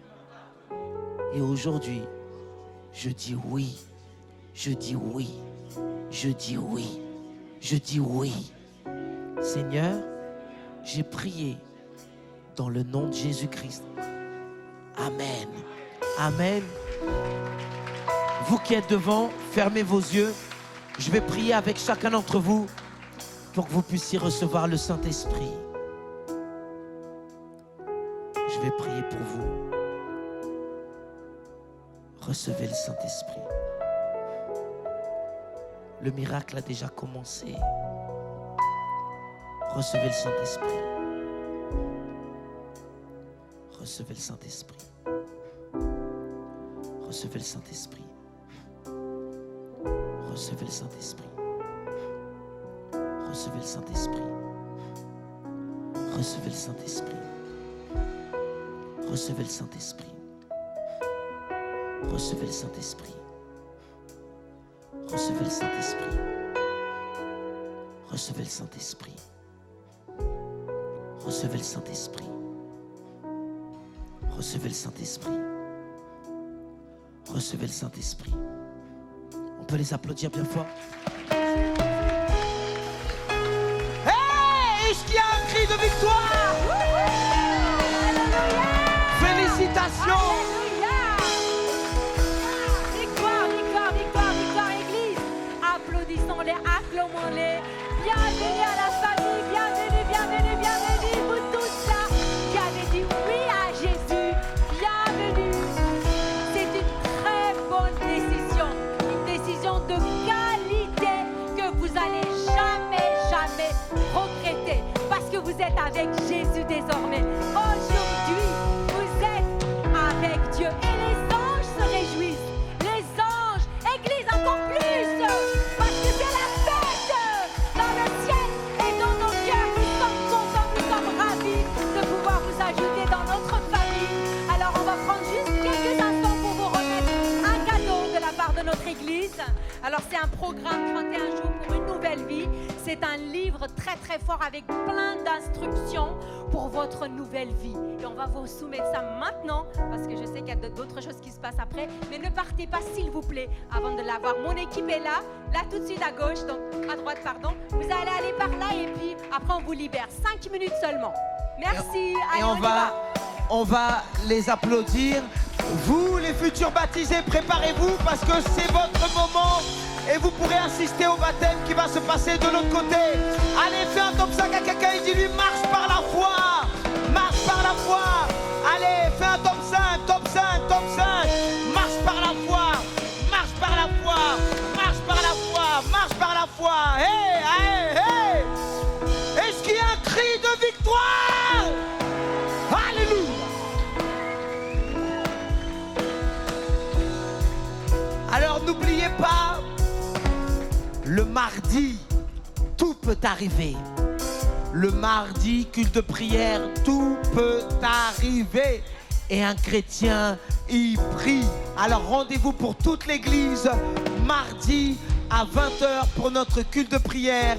Et aujourd'hui, je dis oui. Je dis oui. Je dis oui. Je dis oui. Seigneur, j'ai prié Dans le nom de Jésus-Christ. Amen. Amen. Vous qui êtes devant, fermez vos yeux. Je vais prier avec chacun d'entre vous pour que vous puissiez recevoir le Saint-Esprit. Je vais prier pour vous. Recevez le Saint-Esprit. Le miracle a déjà commencé. Recevez le Saint-Esprit. Recevez le Saint-Esprit. Recevez le Saint-Esprit. Recevez le Saint-Esprit. Recevez le Saint-Esprit. Recevez le Saint-Esprit. Recevez le Saint-Esprit. Recevez le Saint-Esprit. Recevez le Saint-Esprit. Recevez le Saint-Esprit. Recevez le Saint-Esprit. Recevez le Saint-Esprit. Recevez le Saint-Esprit. On peut les applaudir bien fort. Hey, est-ce qu'il y a un cri de victoire? Félicitations. Victoire, victoire, victoire, victoire, Église. Applaudissons-les, acclamons-les. Bienvenue à la famille, bienvenue, bienvenue, bienvenue. Vous tous là qui avez dit oui à Jésus, bienvenue. C'est une très bonne décision, une décision de qualité que vous allez jamais, jamais regretter parce que vous êtes avec Jésus désormais. Aujourd'hui, vous êtes avec Dieu et les anges se réjouissent. Les anges, Église encore plus, parce que c'est la fête dans le ciel et dans nos cœurs. Nous sommes contents, nous sommes ravis de pouvoir vous ajouter dans notre famille. Alors on va prendre juste quelques instants pour vous remettre un cadeau de la part de notre Église. Alors c'est un programme 31 jours pour une nouvelle vie. C'est un livre très très fort avec plein d'instructions pour votre nouvelle vie. Et on va vous soumettre ça maintenant parce que je sais qu'il y a d'autres choses qui se passent après. Mais ne partez pas s'il vous plaît avant de l'avoir. Mon équipe est là tout de suite à gauche, donc à droite pardon. Vous allez aller par là et puis après on vous libère. 5 minutes seulement. Merci. Et Allez, on va les applaudir. Vous, les futurs baptisés, préparez-vous parce que c'est votre moment et vous pourrez assister au baptême qui va se passer de l'autre côté. Allez, fais un top 5 à quelqu'un et dis-lui marche par la foi. Marche par la foi. Allez, fais un top 5, top 5, top 5. Marche par la foi. Marche par la foi. Marche par la foi. Marche par la foi. Hey, hey, hey. Est-ce qu'il y a un cri de victoire? Alléluia. Alors n'oubliez pas, le mardi, tout peut arriver. Le mardi, culte de prière, tout peut arriver. Et un chrétien y prie. Alors rendez-vous pour toute l'église, mardi à 20h pour notre culte de prière.